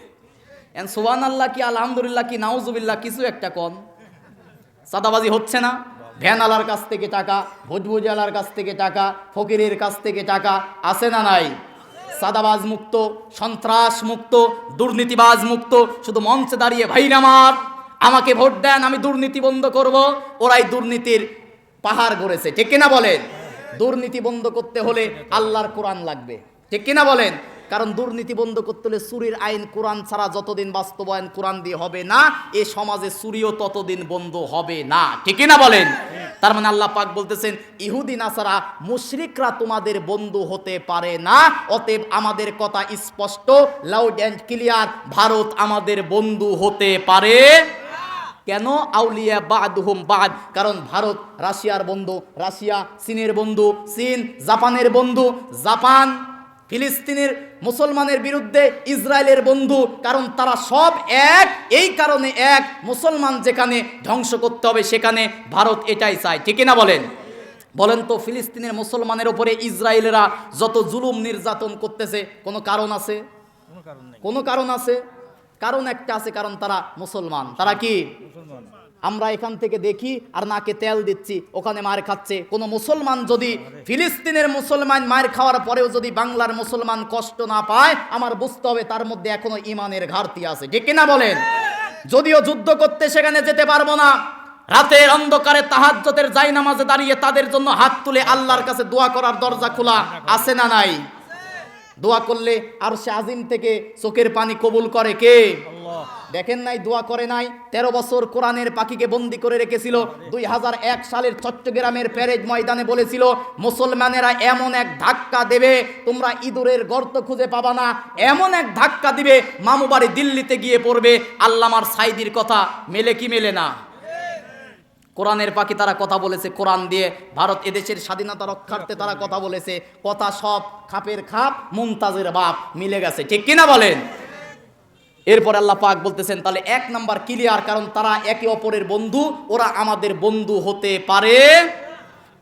সুবহানাল্লাহ কি আলহামদুলিল্লাহ কি নাউজুবিল্লাহ কিছু একটা কম, চাঁদাবাজি হচ্ছে না? ভ্যান আলার কাছ থেকে টাকা, ভুটভুটি আলার কাছ থেকে টাকা, ফকিরের কাছ থেকে টাকা, আছে না নাই? চাঁদাবাজ মুক্ত, সন্ত্রাস মুক্ত, দুর্নীতিবাজ মুক্ত। শুধু মঞ্চে দাঁড়িয়ে ভাইরা আমার আমাকে ভোট দেন, আমি দুর্নীতি বন্ধ করব, ওরাই দুর্নীতির পাহাড় গড়েছে, ঠিক কিনা বলেন? দুর্নীতি বন্ধ করতে হলে আল্লাহর কোরআন লাগবে, ঠিক কিনা বলেন? কারণ দুর্নীতি বন্ধ করতে হলে চুরির আইন কোরআন ছাড়া যতদিন বাস্তবায়ন কোরআন দিয়ে হবে না, এ সমাজে চুরিও ততদিন বন্ধ হবে না, ঠিক কিনা বলেন? তার মানে আল্লাহ পাক বলতেছেন, ইহুদি নাসারা মুশরিকরা তোমাদের বন্ধু হতে পারে না। অতএব আমাদের কথা স্পষ্ট, লাউড অ্যান্ড ক্লিয়ার, ভারত আমাদের বন্ধু হতে পারে। কেন? আউলিয়া বাদহুম বাদ, কারণ ভারত রাশিয়ার বন্ধু, রাশিয়া চীনের বন্ধু, চীন জাপানের বন্ধু, জাপান ফিলিস্তিনের মুসলমানের বিরুদ্ধে ইসরায়েলের বন্ধু, কারণ তারা সব এক। এই কারণে এক, মুসলমান যেখানে ধ্বংস করতে হবে সেখানে ভারত এটাই চায়, ঠিক না বলেন? বলেন তো, ফিলিস্তিনের মুসলমানের উপরে ইসরায়েলেরা যত জুলুম নির্যাতন করতেছে, কোনো কারণ আছে? কোনো কারণ আছে? কারণ একটা আছে, কারণ তারা মুসলমান। তারা কি? আমরা এখান থেকে দেখি আর নাকে তেল দিচ্ছি, ওখানে মার খাচ্ছে। কোনো মুসলমান যদি ফিলিস্তিনের মুসলমান মার খাওয়ার পরেও যদি বাংলার মুসলমান কষ্ট না পায়, আমার বুঝতে হবে তার মধ্যে এখনো ইমানের ঘাটতি আছে, ঠিক কিনা বলেন? যদিও যুদ্ধ করতে সেখানে যেতে পারবো না, রাতের অন্ধকারে তাহাজ্জুদের জায়নামাজে দাঁড়িয়ে তাদের জন্য হাত তুলে আল্লাহর কাছে দোয়া করার দরজা খোলা আছে না নাই? দোয়া করলে আরশে আজিম থেকে চোখের পানি কবুল করে কে? দেখেন নাই? দোয়া করে নাই? 13 বছর কোরআনের পাখিকে বন্দি করে রেখেছিল। 2001 সালের চট্টগ্রামের প্যারেড ময়দানে বলেছিল, মুসলমানেরা এমন এক ধাক্কা দেবে তোমরা ইঁদুরের গর্ত খুঁজে পাবা না, এমন এক ধাক্কা দিবে মামুবাড়ি দিল্লিতে গিয়ে পড়বে। আল্লামার সাইদির কথা মেলে কি মেলে না? কোরআনের পাখি তারা কথা বলেছে, কোরআন দিয়ে ভারত এদেশের স্বাধীনতা রক্ষার্থে তারা কথা বলেছে। কথা সব খাপের খাপ, মুমতাজের বাপ মিলে গেছে, ঠিক কিনা বলেন? এরপর আল্লাহ পাক বলতেছেন, তাহলে 1 নাম্বার ক্লিয়ার, কারণ তারা একে অপরের বন্ধু, ওরা আমাদের বন্ধু হতে পারে।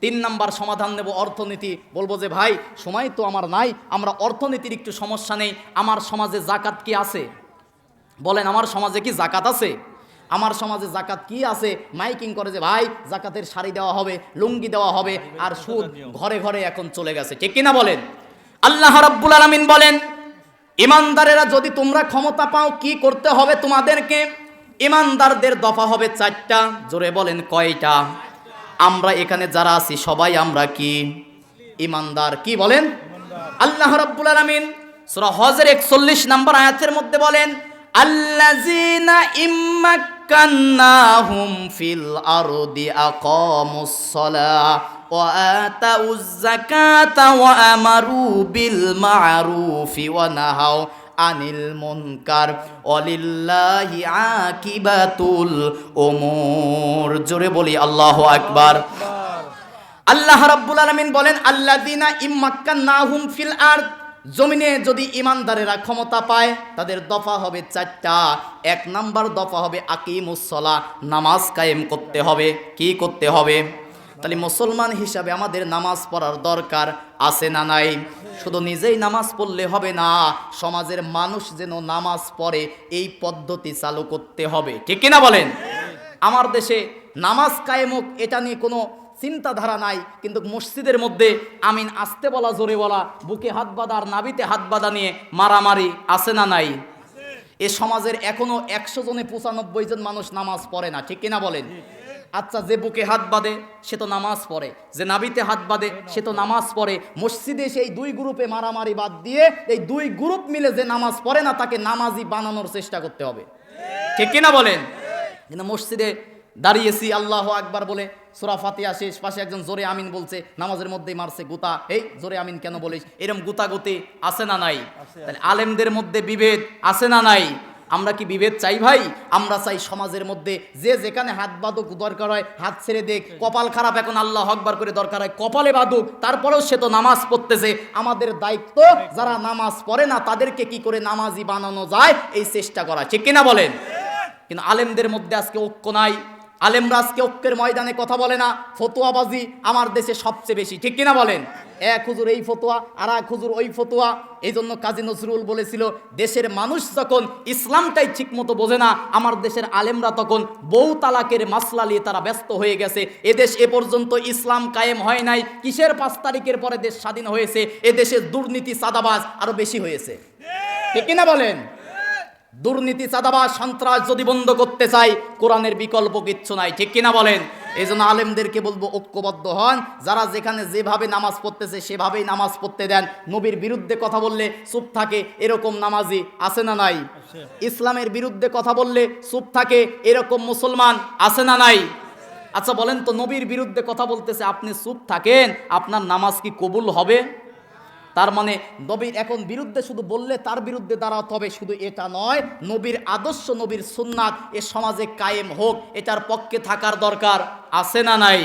3 নাম্বার সমাধান নেব, অর্থনীতি। বলবো যে ভাই সময় তো আমার নাই, আমরা অর্থনীতির একটু সমস্যা নেই। আমার সমাজে জাকাত কি আছে? বলেন, আমার সমাজে কি জাকাত আছে? আমার সমাজে জাকাত কি আছে? মাইকিং করে যে ভাই জাকাতের শাড়ি দেওয়া হবে, লুঙ্গি দেওয়া হবে, আর সুদ ঘরে ঘরে এখন চলে গেছে, ঠিক কিনা বলেন? আল্লাহ রাব্বুল আলামিন বলেন, ইমানদারেরা যদি তোমরা ক্ষমতা পাও কি করতে হবে তোমাদেরকে? ইমানদারদের দফা হবে 4টা। জোরে বলেন কয়টা? আমরা এখানে যারা আছি সবাই আমরা কি? ইমানদার। কি বলেন? আল্লাহ রাব্বুল আলামিন সূরা হজের 41 নম্বর আয়াতের মধ্যে বলেন, আল্লাযীনা ইম্মাক্কান্নাহুম ফিল আরদি আকামুস সালাহ ওয়া আতাউয যাকাতা ওয়া আমারু বিল মা'রুফি ওয়া নাহাউ আনিল মুনকার ওয়ালিল্লাহি আকিবাতুল উমুর। জোরে বলি আল্লাহু আকবার। আল্লাহ রাব্বুল আলামিন বলেন, আল্লাযীনা ইম্মাক্কান্নাহুম ফিল আরদ, জমিনে যদি ইমানদারেরা ক্ষমতা পায় তাদের দফা হবে 4টা। 1 নাম্বার দফা হবে আকিমুস সালাহ, নামাজ কায়েম করতে হবে। কি করতে হবে? তাহলে মুসলমান হিসাবে আমাদের নামাজ পড়ার দরকার আছে না নাই? শুধু নিজেই নামাজ পড়লে হবে না, সমাজের মানুষ যেন নামাজ পড়ে এই পদ্ধতি চালু করতে হবে, ঠিক কিনা বলেন? আমার দেশে নামাজ কায়েম হোক এটা নিয়ে কোনো চিন্তাধারা নাই, কিন্তু মসজিদের মধ্যে আমিন আসতে বলা, জোরে বলা, বুকে হাত বাঁধা আর নাভিতে হাত বাঁধা নিয়ে মারামারি আছে না নাই? এ সমাজের এখনো 100 জনে 95 জন মানুষ নামাজ পড়ে না, ঠিক কিনা বলেন? আচ্ছা, যে বুকে হাত বাঁধে সে তো নামাজ পড়ে, যে নাভিতে হাত বাঁধে সে তো নামাজ পড়ে। মসজিদে সেই 2 গ্রুপে মারামারি বাদ দিয়ে এই 2 গ্রুপ মিলে যে নামাজ পড়ে না তাকে নামাজি বানানোর চেষ্টা করতে হবে, ঠিক কিনা বলেন? কিন্তু মসজিদে দাঁড়িয়েছি আল্লাহু আকবার বলে, সূরা ফাতিহা শেষ, পাশে একজন জোরে আমিন বলছে, নামাজের মধ্যেই মারছে গুতা, এই জোরে আমিন কেন বলিস, এরকম গুতাগুতি আছে না নাই? তাহলে আলেমদের মধ্যে বিভেদ আছে না নাই? আমরা কি বিভেদ চাই ভাই? আমরা চাই সমাজের মধ্যে যে যেখানে হাত বাঁধুক, দরকার হয় হাত ছেড়ে দেখ, কপাল খারাপ এখন আল্লাহ আকবার করে দরকার হয় কপালে বাঁধুক, তারপরেও সে তো নামাজ পড়তেছে। আমাদের দায়িত্ব যারা নামাজ পড়ে না তাদেরকে কি করে নামাজি বানানো যায় এই চেষ্টা করা, ঠিক কিনা বলেন? কিন্তু আলেমদের মধ্যে আজকে ঐক্য নাই, আলেমরা আজকে ঐক্যের ময়দানে কথা বলে না, ফতোয়াবাজি আমার দেশে সবচেয়ে বেশি, ঠিক কিনা বলেন? এক হুজুর এই ফতোয়া আর এক হুজুর ওই ফতোয়া। এই জন্য কাজী নজরুল বলেছিল, দেশের মানুষ যখন ইসলামটাই ঠিক মতো বোঝে না, আমার দেশের আলেমরা তখন বউ তালাকের মাসলা নিয়ে তারা ব্যস্ত হয়ে গেছে। এদেশ এ পর্যন্ত ইসলাম কায়েম হয় নাই, কিসের 5 তারিখের পরে দেশ স্বাধীন হয়েছে? এদেশে দুর্নীতি চাঁদাবাজ আরো বেশি হয়েছে, ঠিক কিনা বলেন? দুর্নীতি চাঁদাবাজ সন্ত্রাস যদি বন্ধ করতে চাই, কোরআনের বিকল্প কিচ্ছু নাই, ঠিক কিনা বলেন? এই জন্য আলেমদেরকে বলবো ঐক্যবদ্ধ হন, যারা যেখানে যেভাবে নামাজ পড়তেছে সেভাবেই নামাজ পড়তে দেন। নবীর বিরুদ্ধে কথা বললে চুপ থাকে এরকম নামাজি আছে না নাই? ইসলামের বিরুদ্ধে কথা বললে চুপ থাকে এরকম মুসলমান আছে না নাই? আচ্ছা বলেন তো, নবীর বিরুদ্ধে কথা বলতেছে, আপনি চুপ থাকেন, আপনার নামাজ কি কবুল হবে? তার মানে নবীর এখন বিরুদ্ধে শুধু বললে তার বিরুদ্ধে দাঁড়াতে হবে, শুধু এটা নয়, নবীর আদর্শ, নবীর সুন্নাত এ সমাজে কায়েম হোক, এটার পক্ষে থাকার দরকার আছে না নাই?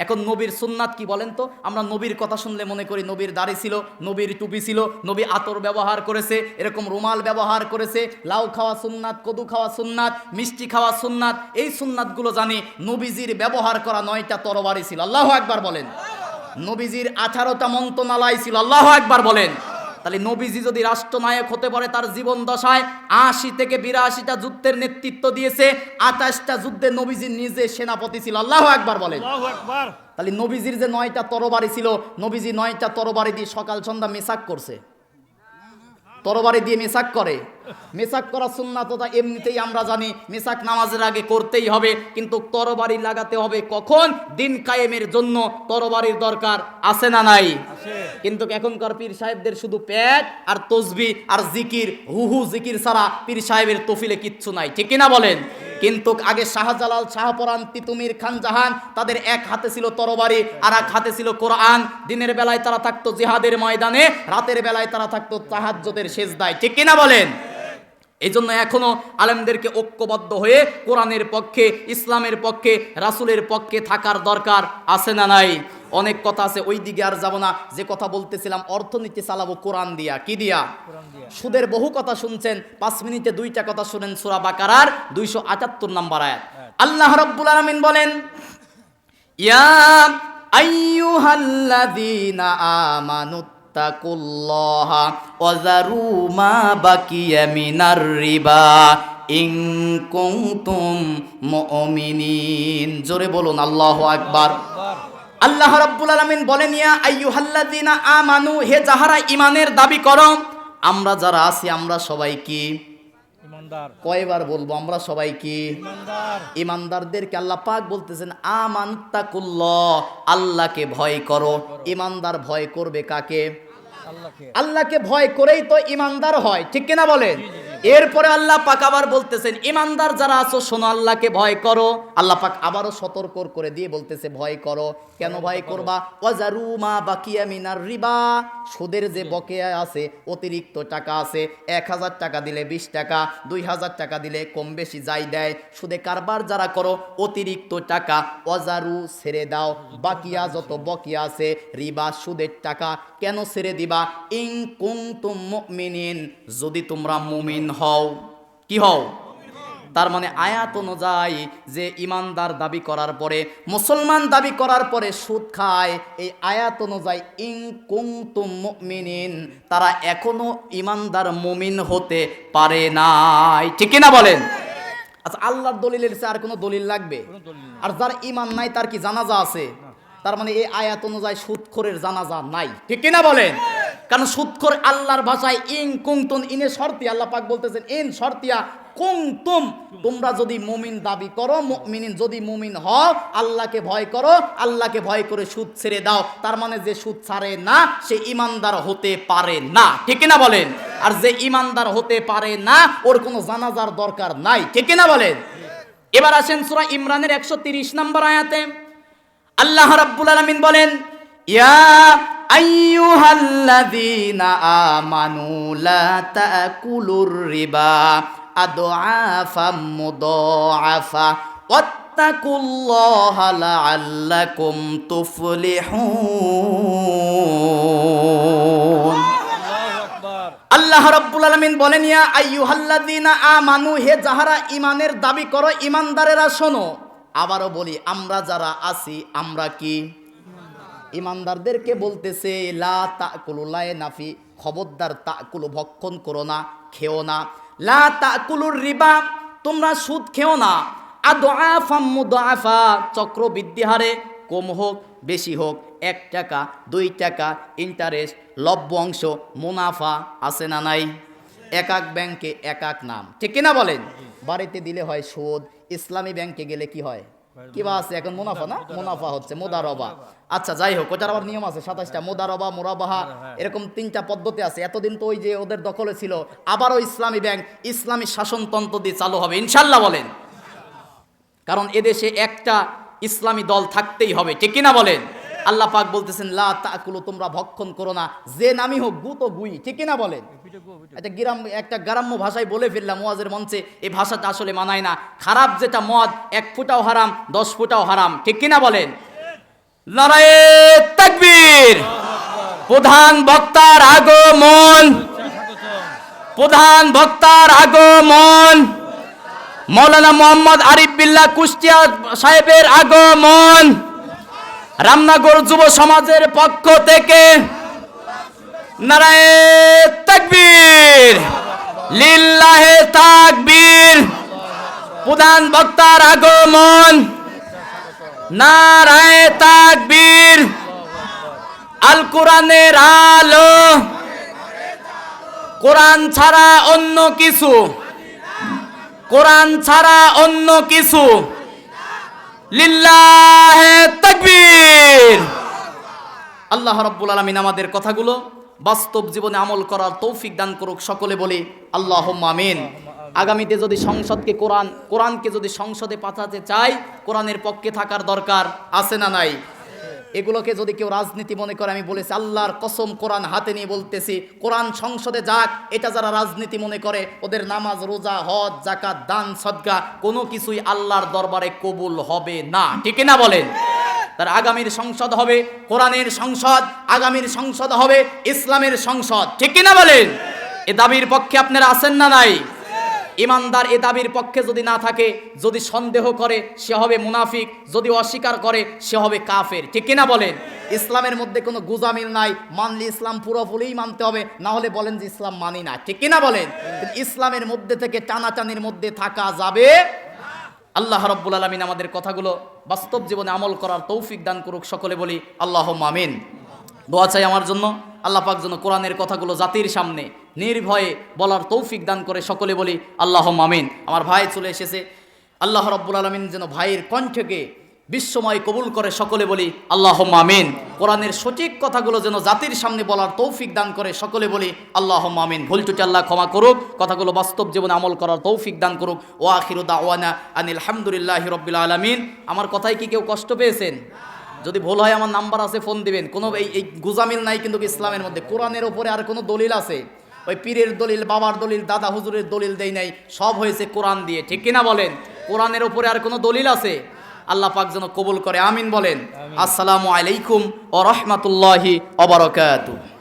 এখন নবীর সুন্নাত কি বলেন তো? আমরা নবীর কথা শুনলে মনে করি নবীর দাড়ি ছিল, নবীর টুপি ছিল, নবী আতর ব্যবহার করেছে, এরকম রুমাল ব্যবহার করেছে, লাউ খাওয়া সুন্নাত, কদু খাওয়া সুন্নাত, মিষ্টি খাওয়া সুন্নাত, এই সুন্নাতগুলো জানি। নবীজির ব্যবহার করা 9টা তরবারি ছিল, আল্লাহু আকবার বলেন। নবীজির 18টা মন্ত্রণালয় ছিল, আল্লাহু আকবার বলেন। তাহলে নবীজি যদি রাষ্ট্রনায়ক হতে পারে, তার জীবন দশায় 80 থেকে 82টা যুদ্ধের নেতৃত্ব দিয়েছে, 28টা যুদ্ধে নবীজি নিজে সেনাপতি ছিল, আল্লাহু আকবার বলেন। তাহলে নবীজির যে 9টা তরবারি ছিল, নবীজি 9টা তরবারি দিয়ে সকাল সন্ধ্যা মেসাক করছে। তরবারি দিয়ে মেসাক করে, মেসাক করা সুন্নাত ওটা এমনিতেই আমরা জানি, মেসাক নামাজের আগে করতেই হবে, কিন্তু তরবারি লাগাতে হবে কখন? দিন কায়েমের জন্য তরবারির দরকার আছে না নাই? কিন্তু এখনকার পীর সাহেবদের শুধু পেট আর তসবিহ আর জিকির, হুহু জিকির ছাড়া পীর সাহেবের তফিলে কিচ্ছু নাই, ঠিক কিনা বলেন? কিন্তু আগে শাহজালাল, শাহপরান, তিতুমির, খান জাহান, তাদের এক হাতে ছিল তরবারি আর এক হাতে ছিল কোরআন। দিনের বেলায় তারা থাকতো জিহাদের ময়দানে, রাতের বেলায় তারা থাকতো তাহাজ্জুদের সেজদায়, ঠিক কিনা বলেন? এই জন্য এখনো আলেমদেরকে ঐক্যবদ্ধ হয়ে কোরআনের পক্ষে, ইসলামের পক্ষে, রাসূলের পক্ষে থাকার দরকার আছে না নাই? অনেক কথা আছে, ওই দিকে আর যাব না। যে কথা বলতেছিলাম, অর্থনীতি চালাবো কোরআন দিয়া, কি দিয়া? সুদের বহু কথা শুনছেন, 5 মিনিটে 2টা কথা শুনেন। সূরা বাকারার 278 নম্বর আয়াত, আল্লাহ রাব্বুল আলামিন বলেন, ইয়া আইয়ুহাল্লাযীনা আমানু তাকুল্লাহা ওয়া যারু মা বাকিয়া মিনার রিবা ইন কুনতুম মুমিনিন। জোরে বলুন আল্লাহু আকবার। আল্লাহ রাব্বুল আলামিন বলেন, ইয়া আইয়ুহাল্লাযীনা আমানু, হে যাহারা ঈমানের দাবি করো। আমরা যারা আছি আমরা সবাই কি ঈমানদার? কয়বার বলবো? আমরা সবাই কি ঈমানদার? ঈমানদারদেরকে আল্লাহ পাক বলতেছেন, আমানতাকুল্লাহ, আল্লাহকে ভয় করো। ঈমানদার ভয় করবে কাকে? আল্লাহকে ভয় করেই তো ঈমানদার হয়, ঠিক কিনা বলেন? এরপরে আল্লাহ পাক আবার বলতেছেন, ঈমানদার যারা আছো শোনো, আল্লাহকে ভয় করো। আল্লাহ পাক আবারও সতর্ক করে দিয়ে বলতেছে, ভয় করো। কেন ভয় করবা? ওয়াজারু মা বাকিয়া মিনার রিবা, সুদের যে বকেয়া আছে, অতিরিক্ত টাকা আছে, 1000 টাকা দিলে 20 টাকা, 2000 টাকা দিলে কম বেশি যাই দেয়, সুদে কারবার যারা করো, অতিরিক্ত টাকা ওয়াজারু ছেড়ে দাও, বাকিয়া যত বকেয়া আছে রিবা সুদের টাকা কেন ছেড়ে দিবা? ইন কুনতুম মুমিনিন, যদি তোমরা মুমিন হও। কি হও? তার মানে আয়াত অনুযায়ী যে ইমানদার দাবি করার পরে, মুসলমান দাবি করার পরে সুদ খায়, এই আয়াত অনুযায়ী ইন কুনতুম মুমিনিন, তারা এখনো ইমানদার মুমিন হতে পারে নাই, ঠিক কিনা বলেন? আচ্ছা, আল্লাহর দলিলের চেয়ে আর কোনো দলিল লাগবে? আর যার ঈমান নাই তার কি জানাজা আছে? তার মানে এই আয়াত অনুযায়ী সুদখোরের জানাজা নাই, ঠিক কিনা বলেন? কারণ সুদখোর আল্লাহর ভাষায় ইন কুনতুম, ইনে শর্তিয়া, আল্লাহ পাক বলতেছেন ইন শর্তিয়া কুনতুম, তোমরা যদি মুমিন দাবি করো, মুমিনিন যদি মুমিন হও, আল্লাহকে ভয় করো, আল্লাহকে ভয় করে সুদ ছেড়ে দাও। তার মানে যে সুদ ছাড়ে না সে ঈমানদার হতে পারে না, ঠিক কিনা বলেন? আর যে ঈমানদার হতে পারে না ওর কোনো জানাজার দরকার নাই, ঠিক কিনা বলেন? এবার আসেন সূরা ইমরানের 130 নম্বর আয়াতে, আল্লাহ রাব্বুল আলামিন বলেন, ইয়া আইয়ুহাল্লাযীনা আমানু লা তাকুলুর রিবা আদআফাম মুদাআফা ওয়াত্তাকুল্লাহা লাআল্লাকুম তুফলিহুন। আল্লাহ রাব্বুল আলামিন বলেন, ইয়া আইয়ুহাল্লাযীনা আমানু, হে যাহারা ঈমানের দাবি করো, ঈমানদারেরা শোনো। আবারও বলি, আমরা যারা আছি আমরা কি ঈমানদারদেরকে বলতেছে, লা তাকুলু, লা নাফি, খবরদার, তাকুলু ভক্ষণ করো না, খেও না। লা তাকুলুর রিবা, তোমরা সুদ খেও না। আদআফাম মুদাআফা, চক্রবৃদ্ধি হারে, কম হোক বেশি হোক, 1 টাকা 2 টাকা ইন্টারেস্ট, লভ্য অংশ, মুনাফা আছে না নাই? এক এক ব্যাংকে এক এক নাম, ঠিক কিনা বলেন? বাড়িতে দিলে হয় সুদ, ইসলামী ব্যাংকে গেলে কি হয়? কি বা আছে এখন? মুনাফা না? মুনাফা হচ্ছে মোদারবা। আচ্ছা যাই হোক, ওটার আবার নিয়ম আছে 27টা, মোদারবা, মুরাবাহা, এরকম 3টা পদ্ধতি আছে। এতদিন তো ওই যে ওদের দখলে ছিল, আবারও ইসলামী ব্যাংক ইসলামী শাসনতন্ত্র দিয়ে চালু হবে ইনশাল্লাহ বলেন। কারণ এদেশে একটা ইসলামী দল থাকতেই হবে, ঠিক কিনা বলেন? আল্লাহ পাক বলতেছেন, লা তাকুলু, তোমরা ভক্ষণ করো না, যে নামই হোক, গু তো গুই, ঠিক কিনা বলেন? একটা গ্রাম্য ভাষায় বলে ফেললাম ওয়াজের মঞ্চে, এই ভাষাটা আসলে মানায় না। খারাপ যেটা মদ, 1 ফুটাও হারাম, 10 ফুটাও হারাম, ঠিক কিনা বলেন? নারায়ে তাকবীর। প্রধান বক্তার আগমন, প্রধান বক্তার আগমন, মাওলানা মোহাম্মদ আরিফ বিল্লাহ কুষ্টিয়া সাহেবের আগমন, রামনগর যুব সমাজের পক্ষ থেকে নারায়ে তাকবীর, লিল্লাহে তাকবীর। প্রধান বক্তার আগমন, নারায়ে তাকবীর। আল কোরআনের আলো, কোরআন ছাড়া অন্য কিছু, কোরআন ছাড়া অন্য কিছু, লিল্লাহে তাকবীর। আল্লাহ রাব্বুল আলামিন আমাদের কথাগুলো বাস্তব জীবনে আমল করার তৌফিক দান করুক, সকলে বলি আল্লাহুম্মা আমিন। আগামীতে যদি সংসদকে কোরআনকে যদি সংসদে পাঠাতে চাই, কোরআনের পক্ষে থাকার দরকার আছে না নাই? এগুলোকে যদি কেউ রাজনীতি মনে করে, আমি বলেছি আল্লাহর কসম, কোরআন হাতে নিয়ে বলতেছি, কোরআন সংসদে যাক। এটা যারা রাজনীতি মনে করে, ওদের নামাজ, রোজা, হজ, যাকাত, দান, সদকা কোনো কিছুই আল্লাহর দরবারে কবুল হবে না, ঠিক না বলেন? তার আগামীর সংসদ হবে কোরআনের সংসদ, আগামীর সংসদ হবে ইসলামের সংসদ, ঠিক না বলেন? এ দাবির পক্ষে আপনারা আছেন না নাই? ইমানদার এ দাবির পক্ষে যদি না থাকে, যদি সন্দেহ করে, সে হবে মুনাফিক, যদি অস্বীকার করে সে হবে কাফের, ঠিক কিনা বলেন? ইসলামের মধ্যে কোনো গুজামিল নাই, মানলে ইসলাম পুরোপুরি মানতে হবে, না হলে বলেন যে ইসলাম মানি না, ঠিক কিনা বলেন? ইসলামের মধ্যে থেকে টানাটানির মধ্যে থাকা যাবে। আল্লাহ রাব্বুল আলামিন আমাদের কথাগুলো বাস্তব জীবনে আমল করার তৌফিক দান করুক, সকলে বলি আল্লাহুম্মা আমিন। দোয়া চাই আমার জন্য, আল্লাহ পাক যেন কোরআনের কথাগুলো জাতির সামনে নির্ভয়ে বলার তৌফিক দান করে, সকলে বলি আল্লাহুম্মা আমিন। আমার ভাই চলে এসেছে, আল্লাহ রাব্বুল আলামিন যেন ভাইয়ের কণ্ঠকে বিশ্বময় কবুল করে, সকলে বলি আল্লাহুম্মা আমিন। কোরআনের সঠিক কথাগুলো যেন জাতির সামনে বলার তৌফিক দান করে, সকলে বলি আল্লাহুম্মা আমিন। ভুল ত্রুটি আল্লাহ ক্ষমা করুক, কথাগুলো বাস্তব জীবনে আমল করার তৌফিক দান করুক। ওয়া আখিরু দাওয়ানা আনিল হামদুলিল্লাহি রাব্বিল আলামিন। আমার কথায় কি কেউ কষ্ট পেয়েছেন? যদি ভুল হয় আমার নাম্বার আছে, ফোন দিবেন। কোনো এই গুজামিল নাই কিন্তু ইসলামের মধ্যে। কোরআনের ওপরে আর কোনো দলিল আছে? ওই পীরের দলিল, বাবার দলিল, দাদা হুজুরের দলিল দেই নাই, সব হয়েছে কোরআন দিয়ে, ঠিক কিনা বলেন? কোরআনের ওপরে আর কোনো দলিল আছে? আল্লাহ পাক যেন কবুল করে, আমিন বলেন। আসসালামু আলাইকুম ওয়া রাহমাতুল্লাহি ওয়া বারাকাতুহু।